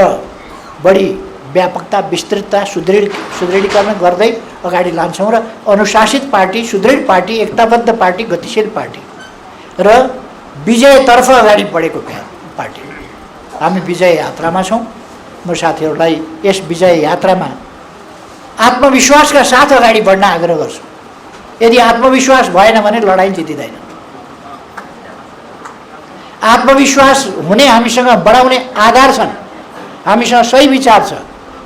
बढी व्यापकता, विस्तृतता, सुदृढीकरण गर्दै अगाडि लान्छौँ र अनुशासित पार्टी, सुदृढ पार्टी, एकताबद्ध पार्टी, गतिशील पार्टी र विजयतर्फ अगाडि बढेको पार्टी हामी विजय यात्रामा छौँ। म साथीहरूलाई यस विजय यात्रामा आत्मविश्वासका साथ अगाडि बढ्न आग्रह गर्छु। यदि आत्मविश्वास भएन भने लडाइँ जितिँदैन। आत्मविश्वास हुने, हामीसँग बढाउने आधार छन्, हामीसँग सही विचार छ,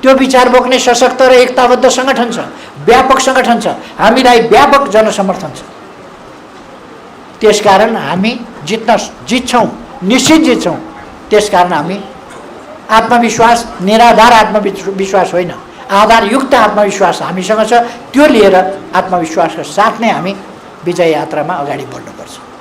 त्यो विचार बोक्ने सशक्त र एकताबद्ध सङ्गठन छ, व्यापक सङ्गठन छ, हामीलाई व्यापक जनसमर्थन छ। त्यसकारण हामी जित्छौँ, निश्चित जित्छौँ। त्यसकारण हामी आत्मविश्वास निराधार आत्मविश्वास होइन, आधारयुक्त आत्मविश्वास हामीसँग छ। त्यो लिएर आत्मविश्वासका साथ नै हामी विजय यात्रामा अगाडि बढ्नुपर्छ।